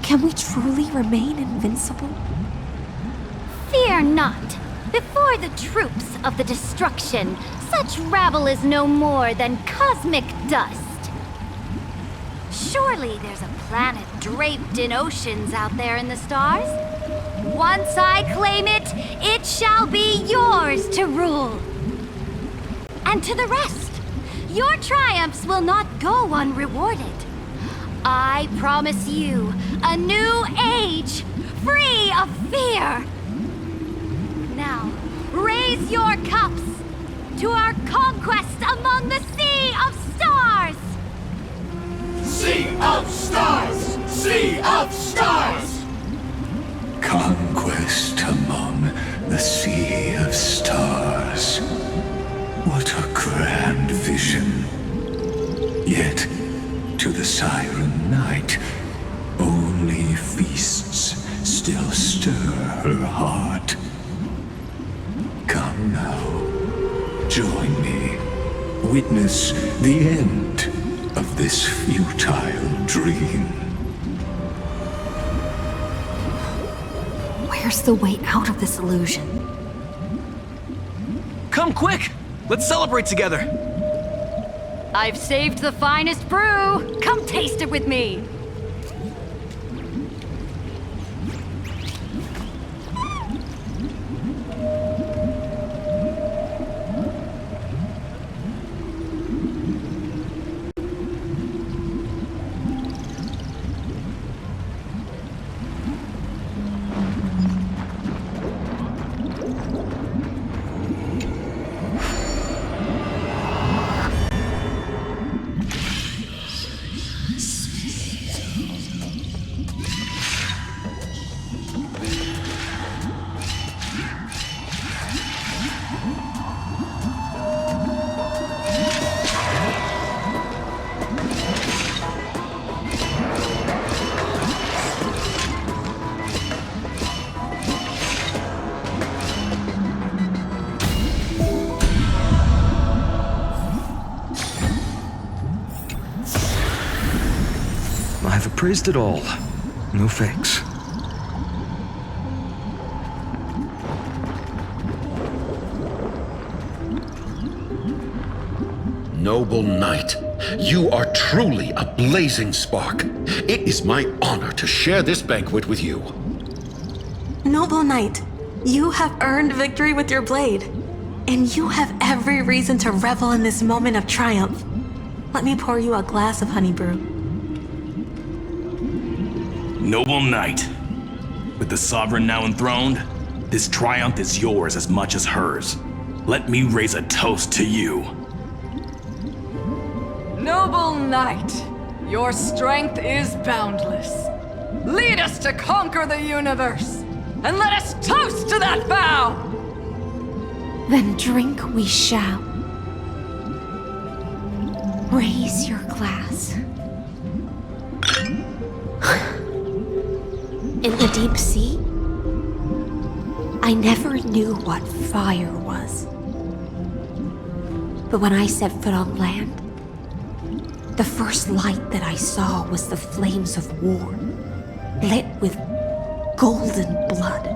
Can we truly remain invincible? Fear not. Before the troops of the destruction, such rabble is no more than cosmic dust. Surely there's a planet draped in oceans out there in the stars. Once I claim it, it shall be yours to rule. And to the rest, your triumphs will not go unrewarded. I promise you a new age, free of fear. Now, raise your cups to our conquest among the Sea of Stars! Sea of Stars! Sea of Stars! Conquest among the Sea of Stars. What a grand vision. Yet, to the Siren Night, only feasts still stir her heart. Come now, join me. Witness the end of this futile dream. Where's the way out of this illusion? Come quick! Let's celebrate together! I've saved the finest brew! Come taste it with me! I've appraised it all. No fakes. noble knight. You are truly a blazing spark. It is my honor to share this banquet with you. Noble knight, you have earned victory with your blade. And you have every reason to revel in this moment of triumph. Let me pour you a glass of honey brew. Noble knight, with the sovereign now enthroned, this triumph is yours as much as hers. Let me raise a toast to you. Noble knight, your strength is boundless. Lead us to conquer the universe, and let us toast to that vow! Then drink we shall. Raise your glass. In the deep sea, I never knew what fire was. But when I set foot on land, the first light that I saw was the flames of war, lit with golden blood.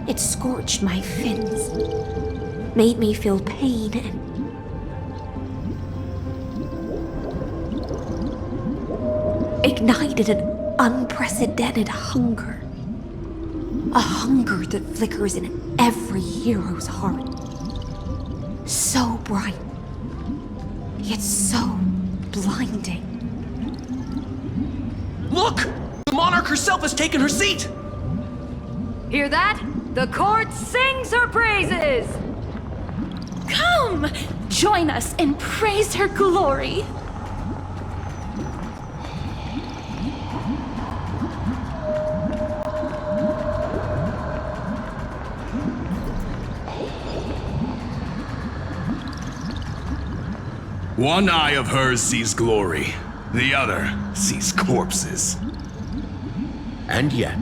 It scorched my fins, made me feel pain and ignited an unprecedented hunger. A hunger that flickers in every hero's heart. So bright, yet so blinding. Look! The monarch herself has taken her seat! Hear that? The court sings her praises! Come! Join us and praise her glory! One eye of hers sees glory, the other sees corpses. And yet,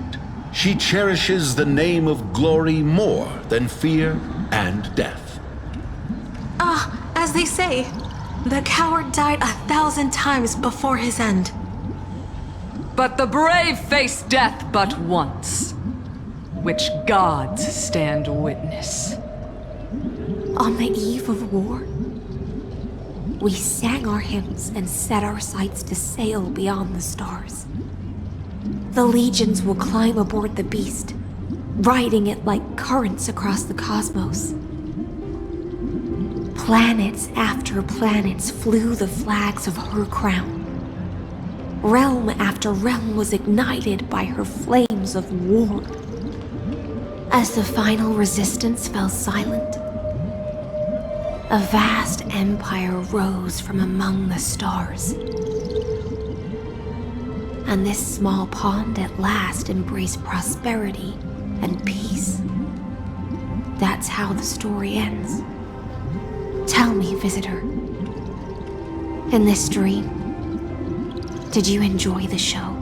she cherishes the name of glory more than fear and death. As they say, the coward died 1,000 times before his end. But the brave face death but once, which gods stand witness. On the eve of war, we sang our hymns and set our sights to sail beyond the stars. The legions will climb aboard the beast, riding it like currents across the cosmos. Planets after planets flew the flags of her crown. Realm after realm was ignited by her flames of war. As the final resistance fell silent, a vast empire rose from among the stars. And this small pond at last embraced prosperity and peace. That's how the story ends. Tell me, visitor, in this dream, did you enjoy the show?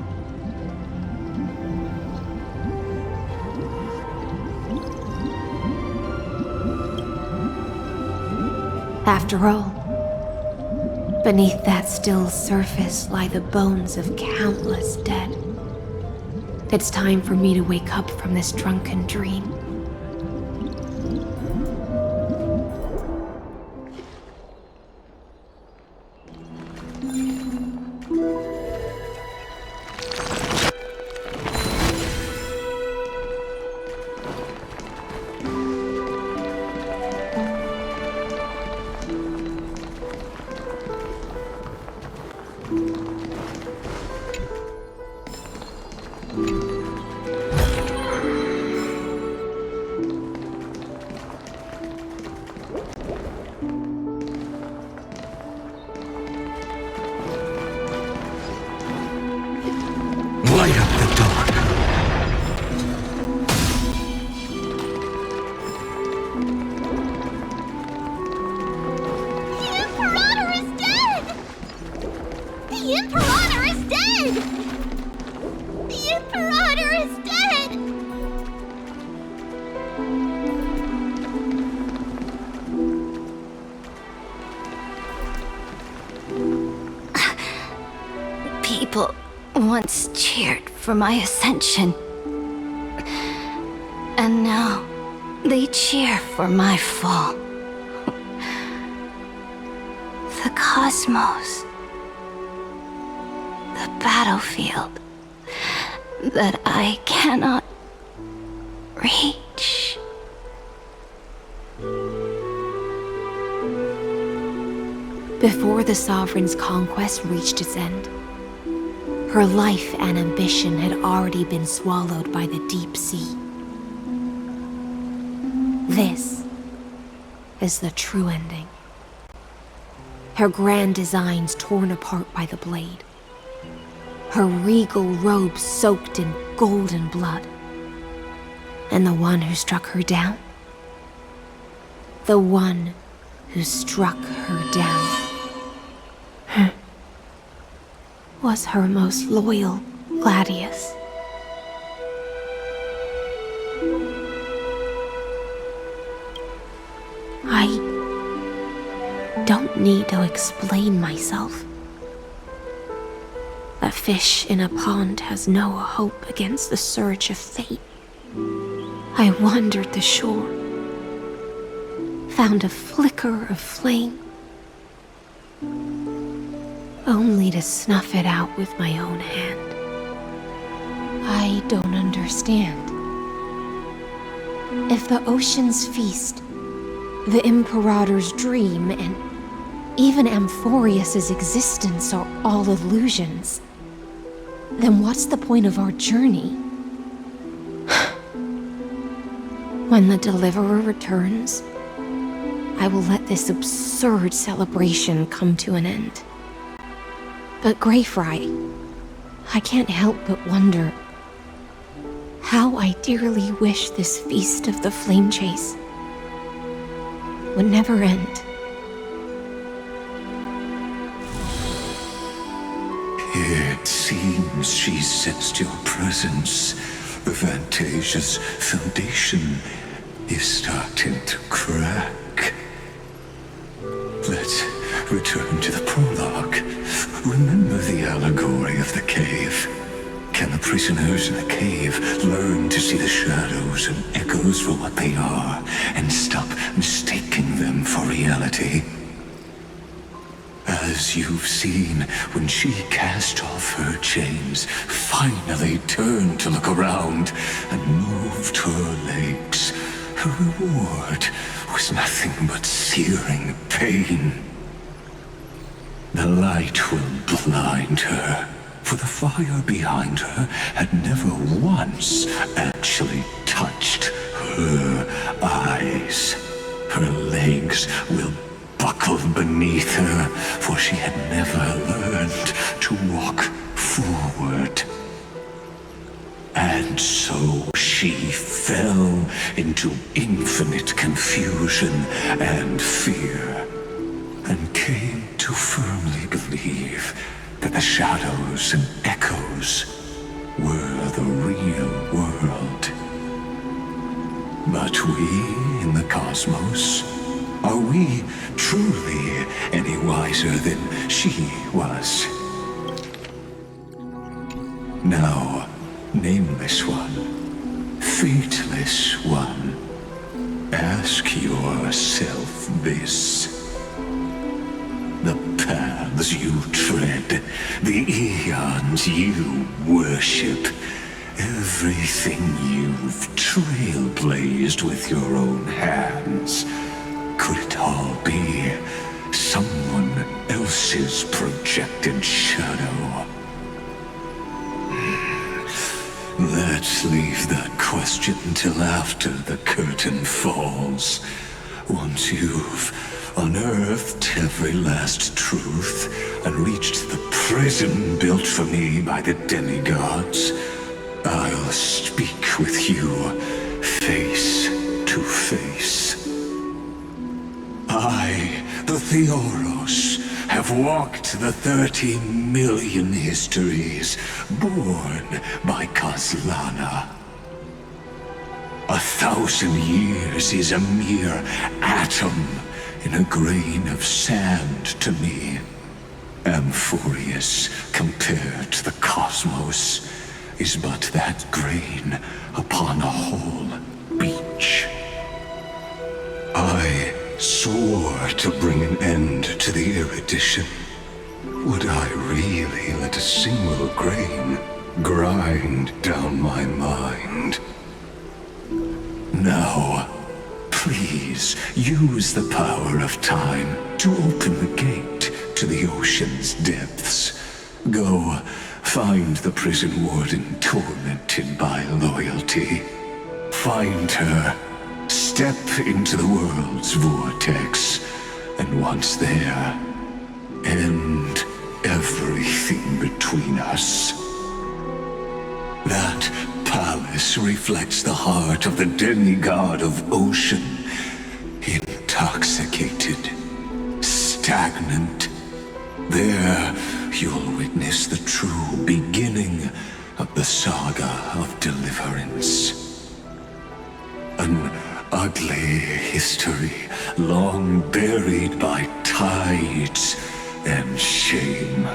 After all, beneath that still surface lie the bones of countless dead. It's time for me to wake up from this drunken dream. Light up the dark. The Imperator is dead! The Imperator is dead! The Imperator is dead! People once cheered for my ascension. And now they cheer for my fall. The cosmos. The battlefield that I cannot reach. Before the Sovereign's conquest reached its end, her life and ambition had already been swallowed by the deep sea. This is the true ending. Her grand designs torn apart by the blade. Her regal robe soaked in golden blood. And the one who struck her down? The one who struck her down was her most loyal Gladius. I don't need to explain myself. A fish in a pond has no hope against the surge of fate. I wandered the shore, found a flicker of flame, only to snuff it out with my own hand. I don't understand. If the ocean's feast, the Imperator's dream, and even Amphorius's existence are all illusions, then what's the point of our journey? When the Deliverer returns, I will let this absurd celebration come to an end. But Greyfry, I can't help but wonder how I dearly wish this feast of the Flame Chase would never end. It seems she sensed your presence. The Fantasia's foundation is starting to crack. Let's return to the prologue. Remember the allegory of the cave? Can the prisoners in the cave learn to see the shadows and echoes for what they are and stop mistaking them for reality? As you've seen, when she cast off her chains, finally turned to look around, and moved her legs, her reward was nothing but searing pain. The light will blind her, for the fire behind her had never once actually touched her eyes. Her legs will buckle beneath her, for she had never learned to walk forward. And so she fell into infinite confusion and fear, and came to firmly believe that the shadows and echoes were the real world. But we in the cosmos, are we truly any wiser than she was? Now, Nameless One, Fateless One, ask yourself this. The paths you tread, the eons you worship, everything you've trailblazed with your own hands, could it all be someone else's projected shadow? Let's leave that question till after the curtain falls. Once you've unearthed every last truth and reached the prison built for me by the demigods, I'll speak with you face to face. I, the Theoros, have walked the 30 million histories born by Kozlana. 1,000 years is a mere atom in a grain of sand to me. Amphorius, compared to the cosmos, is but that grain upon a whole beach. I swore to bring an end to the erudition, would I really let a single grain grind down my mind? Now, please use the power of time to open the gate to the ocean's depths. Go, find the prison warden tormented by loyalty. Find her, step into the world's vortex, and once there, end everything between us. That palace reflects the heart of the demigod of ocean. Intoxicated, stagnant. There, you'll witness the true beginning of the saga of deliverance. An ugly history, long buried by tides and shame.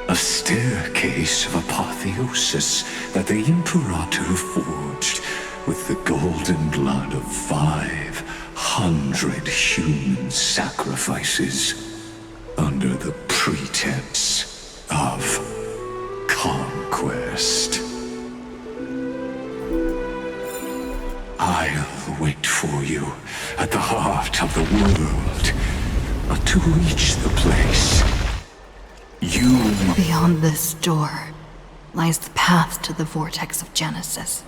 A staircase of apotheosis that the Imperator forged with the golden blood of 500 human sacrifices under the pretense of conquest. I'll wait for you at the heart of the world, to reach the place. Beyond this door lies the path to the vortex of Genesis.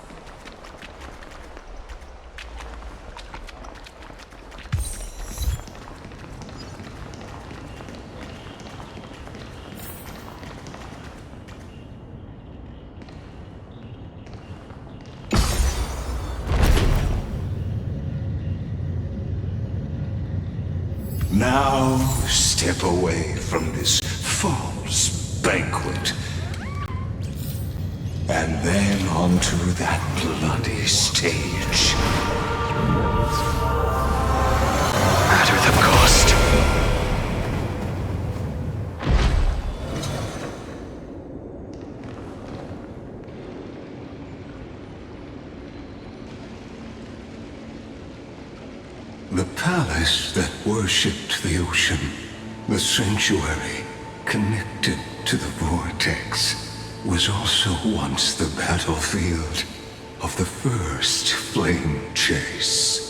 Now step away from this false banquet. And then onto that bloody stage. Matter the cost. The palace that worshipped the ocean, the sanctuary connected to the vortex, was also once the battlefield of the first flame chase.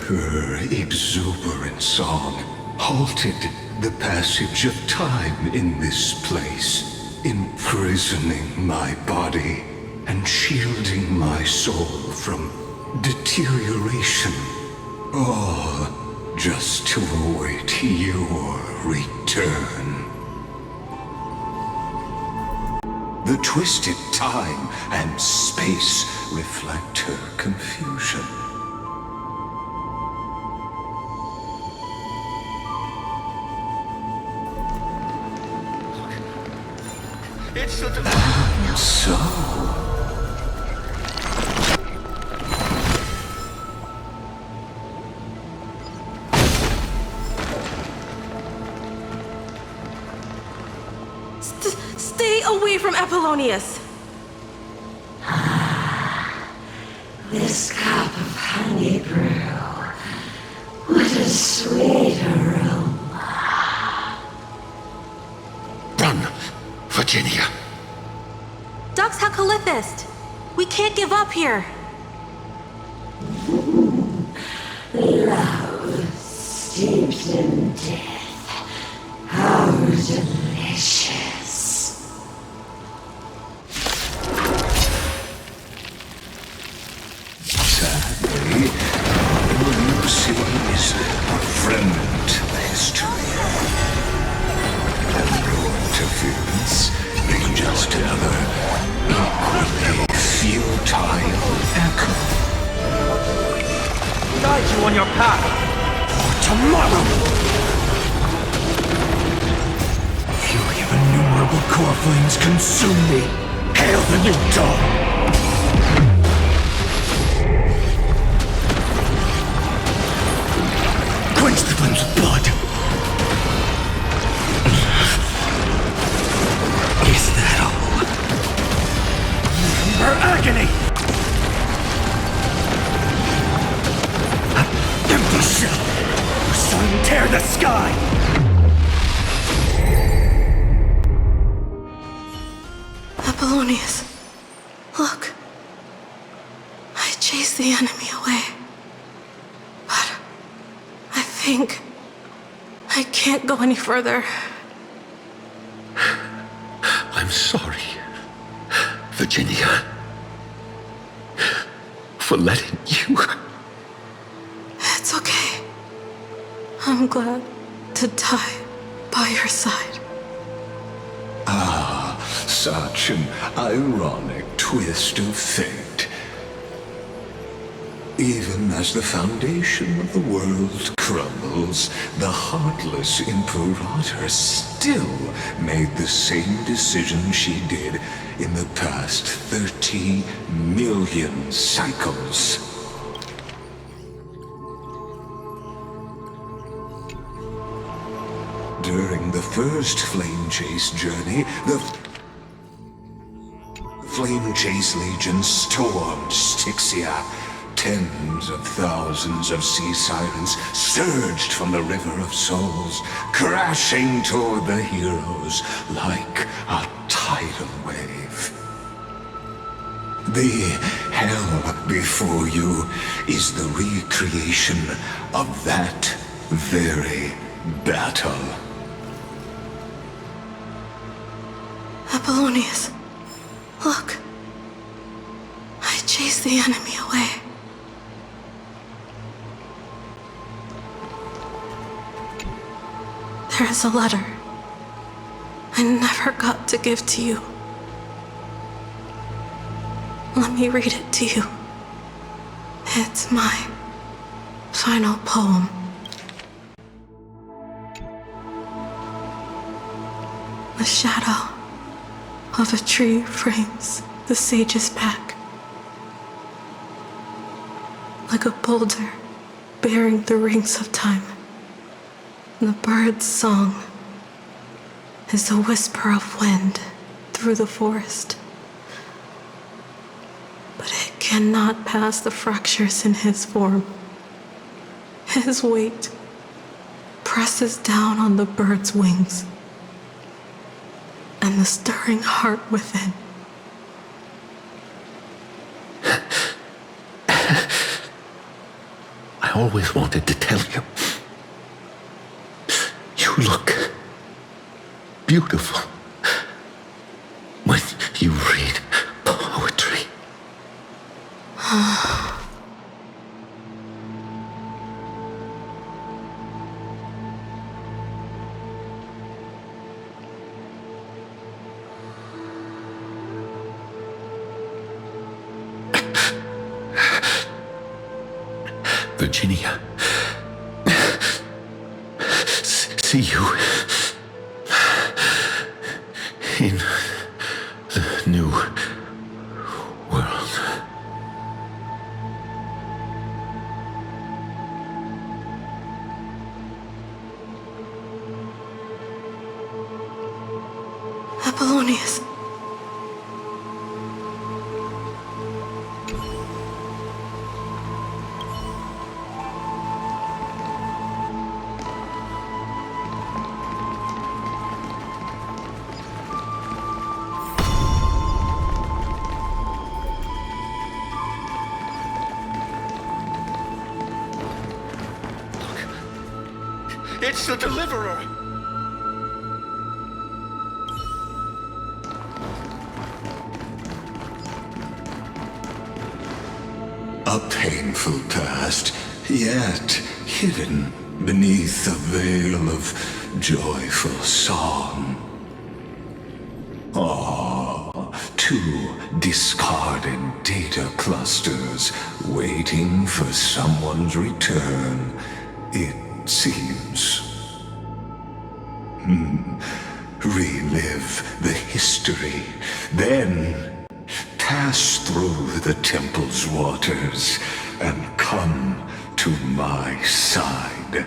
Her exuberant song halted the passage of time in this place, imprisoning my body and shielding my soul from deterioration. All just to await your return. The twisted time and space reflect her confusion. So... Stay away from Apollonius! This cup of honey brew. What a sweet aroma. Run, Virginia. Dux Hakalithist! We can't give up here! Love steeped in death. How delicious. Sadly, all you see is a fragment of history. And your interference is just another equally futile echo. Guide you on your path. Tomorrow! Fury of innumerable core flames consume me. Hail the new dawn! Quench the flames with blood. Tear the sky! Apollonius, look. I chased the enemy away. But I think I can't go any further. I'm sorry, Virginia, for letting you. It's okay. I'm glad to die by your side. Ah, such an ironic twist of fate. Even as the foundation of the world crumbles, the heartless Imperator still made the same decision she did in the past 30 million cycles. During the first Flame Chase journey, the Flame Chase Legion stormed Styxia. Tens of thousands of sea sirens surged from the River of Souls, crashing toward the heroes like a tidal wave. The hell before you is the recreation of that very battle. Apollonius, look. I chased the enemy away. There is a letter I never got to give to you. Let me read it to you. It's my final poem. The shadow of a tree frames the sage's back, like a boulder bearing the rings of time. The bird's song is a whisper of wind through the forest, but it cannot pass the fractures in his form. His weight presses down on the bird's wings and the stirring heart within. I always wanted to tell you. You look beautiful when you read poetry. Virginia, see you in the new world. Apollonius. It's the Deliverer! A painful past, yet hidden beneath a veil of joyful song. Ah, two discarded data clusters waiting for someone's return, it seems. Relive the history, then pass through the temple's waters and come to my side.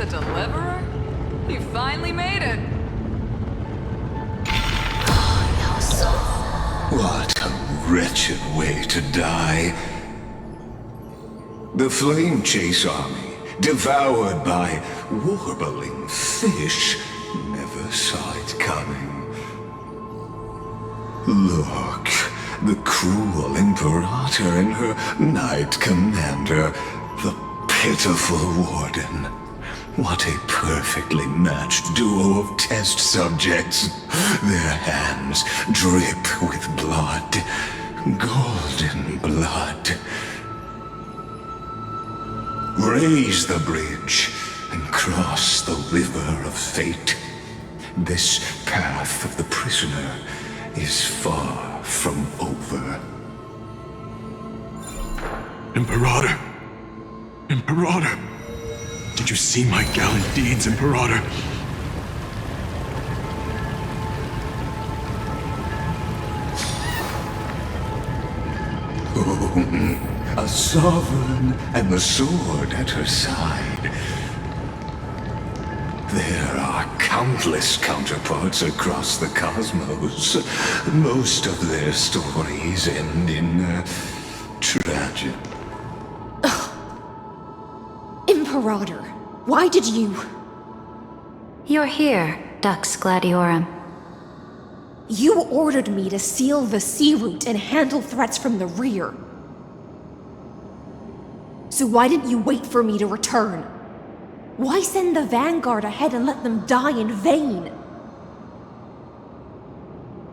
the Deliverer? You finally made it. What a wretched way to die. The Flame Chase army, devoured by warbling fish, never saw it coming. Look, the cruel Imperator and her Knight Commander, the pitiful Warden. What a perfectly matched duo of test subjects. Their hands drip with blood, golden blood. Raise the bridge and cross the river of fate. This path of the prisoner is far from over. Imperator! Imperator! Did you see my gallant deeds, Imperator? Oh, a sovereign and the sword at her side. There are countless counterparts across the cosmos. Most of their stories end in tragedy. Imperator, why did you... You're here, Dux Gladiorum. You ordered me to seal the sea route and handle threats from the rear. So why didn't you wait for me to return? Why send the Vanguard ahead and let them die in vain?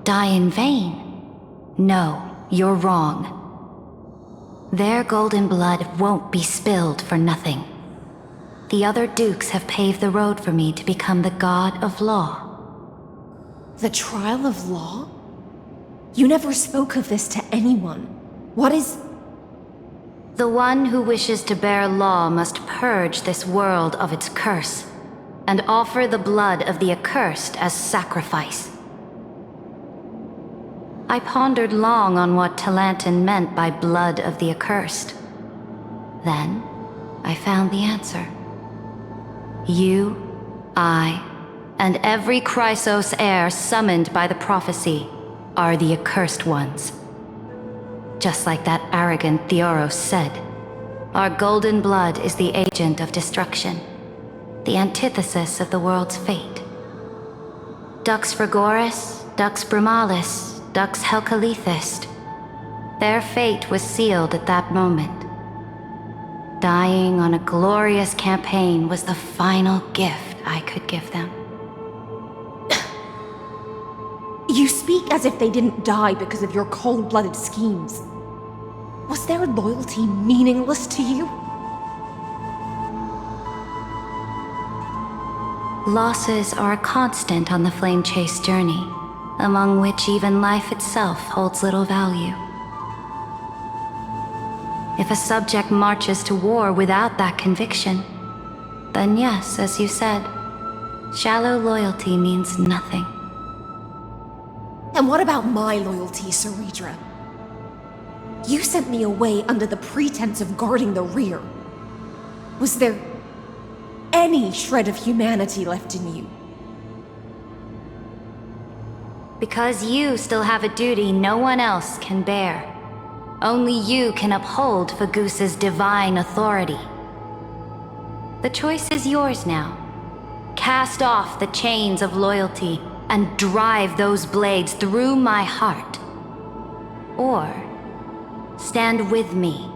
Die in vain? No, you're wrong. Their golden blood won't be spilled for nothing. The other dukes have paved the road for me to become the god of law. The trial of law? You never spoke of this to anyone. What is... The one who wishes to bear law must purge this world of its curse, and offer the blood of the accursed as sacrifice. I pondered long on what Talantin meant by blood of the accursed. Then, I found the answer. You, I, and every Chrysos heir summoned by the prophecy are the accursed ones. Just like that arrogant Theoros said, our golden blood is the agent of destruction, the antithesis of the world's fate. Dux Frigoris, Dux Brumalis, Dux Helcalethist, their fate was sealed at that moment. Dying on a glorious campaign was the final gift I could give them. You speak as if they didn't die because of your cold-blooded schemes. Was their loyalty meaningless to you? Losses are a constant on the Flame Chase journey, among which even life itself holds little value. If a subject marches to war without that conviction, then yes, as you said, shallow loyalty means nothing. And what about my loyalty, Ceridra? You sent me away under the pretense of guarding the rear. Was there any shred of humanity left in you? Because you still have a duty no one else can bear. Only you can uphold Fagoos's divine authority. The choice is yours now. Cast off the chains of loyalty and drive those blades through my heart. Or stand with me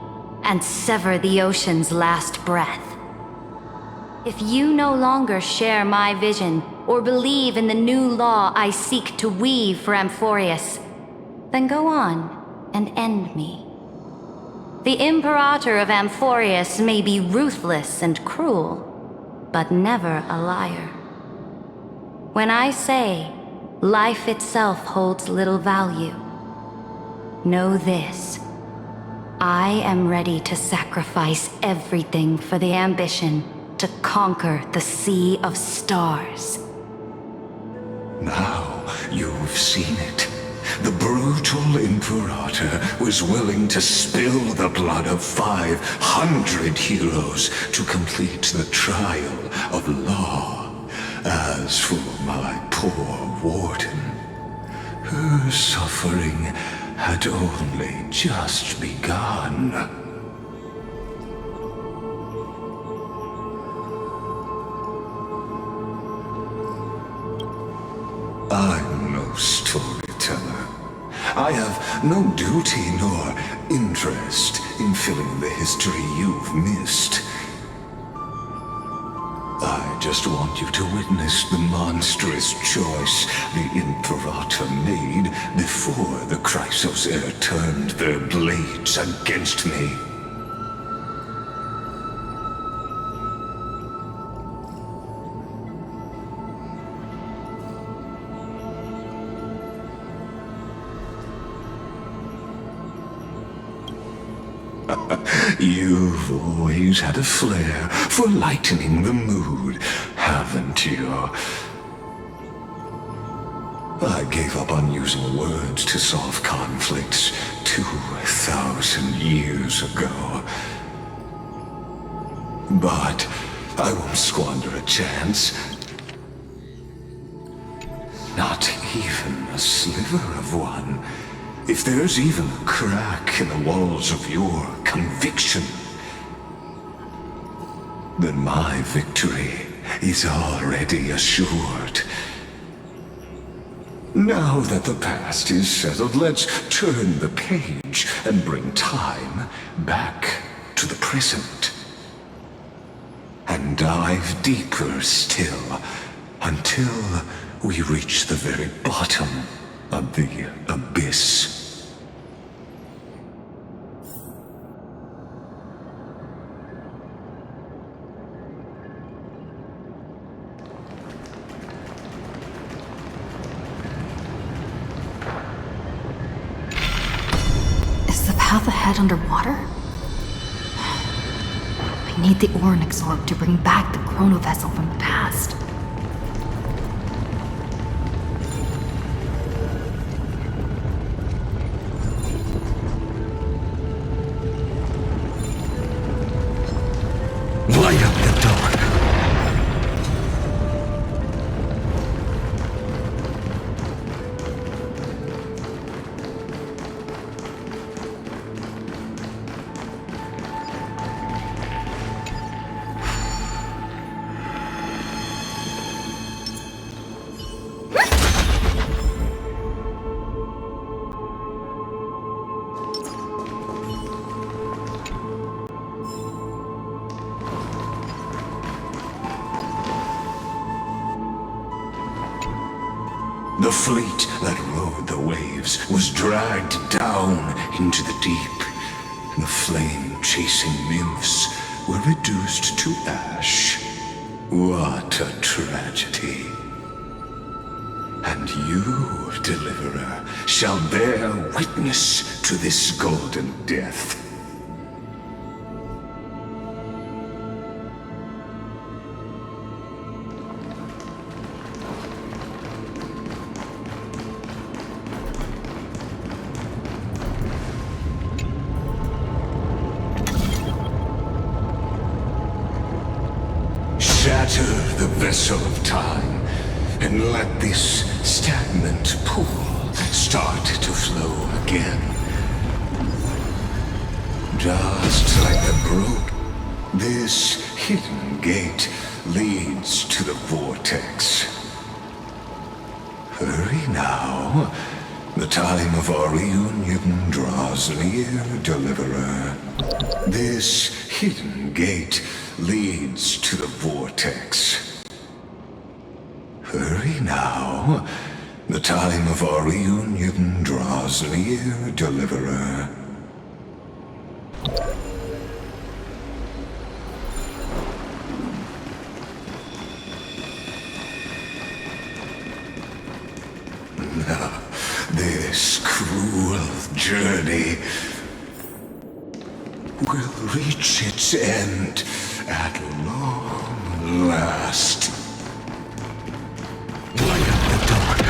and sever the ocean's last breath. If you no longer share my vision or believe in the new law I seek to weave for Amphorius, then go on and end me. The Imperator of Amphorius may be ruthless and cruel, but never a liar. When I say life itself holds little value, know this: I am ready to sacrifice everything for the ambition to conquer the Sea of Stars. Now you've seen it. the brutal Imperator was willing to spill the blood of 500 heroes to complete the trial of law. As for my poor warden, her suffering had only just begun. I'm no storyteller. I have no duty nor interest in filling the history you've missed. I just want you to witness the monstrous choice the Imperator made before the Chrysos Heir turned their blades against me. You've always had a flair for lightening the mood, haven't you? I gave up on using words to solve conflicts 2,000 years ago. But I won't squander a chance. Not even a sliver of one. If there's even a crack in the walls of your conviction, then my victory is already assured. Now that the past is settled, let's turn the page and bring time back to the present. And dive deeper still until we reach the very bottom of the abyss. Is the path ahead underwater? I need the Ornyx orb to bring back the chrono vessel from the past. Light up the dark. The fleet that rode the waves was dragged down into the deep. The flame-chasing nymphs were reduced to ash. What a tragedy. And you, Deliverer, shall bear witness to this golden death. Shatter the vessel of time, and let this stagnant pool start to flow again. Just like the brook, this hidden gate leads to the vortex. Hurry now. The time of our reunion draws near, Deliverer. This hidden gate leads to the vortex. Hurry now. The time of our reunion draws near, Deliverer. This cruel journey will reach its end at long last. Light up the dark.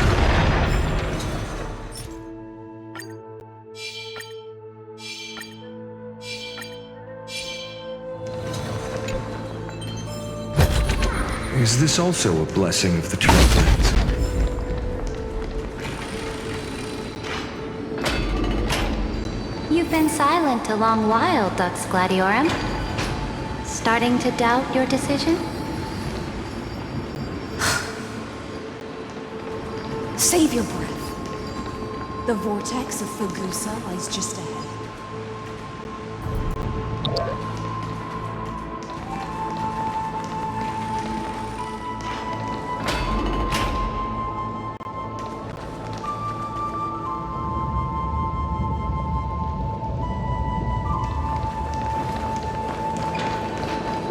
Is this also a blessing of the Trailblaze? You've been silent a long while, Dux Gladiorum. Starting to doubt your decision? Save your breath. The vortex of Fagusa lies just ahead.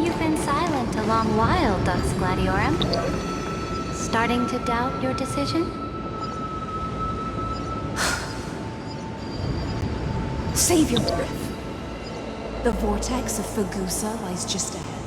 You've been silent a long while, Dux Gladiorum. Starting to doubt your decision? Save your breath. The vortex of Fagusa lies just ahead.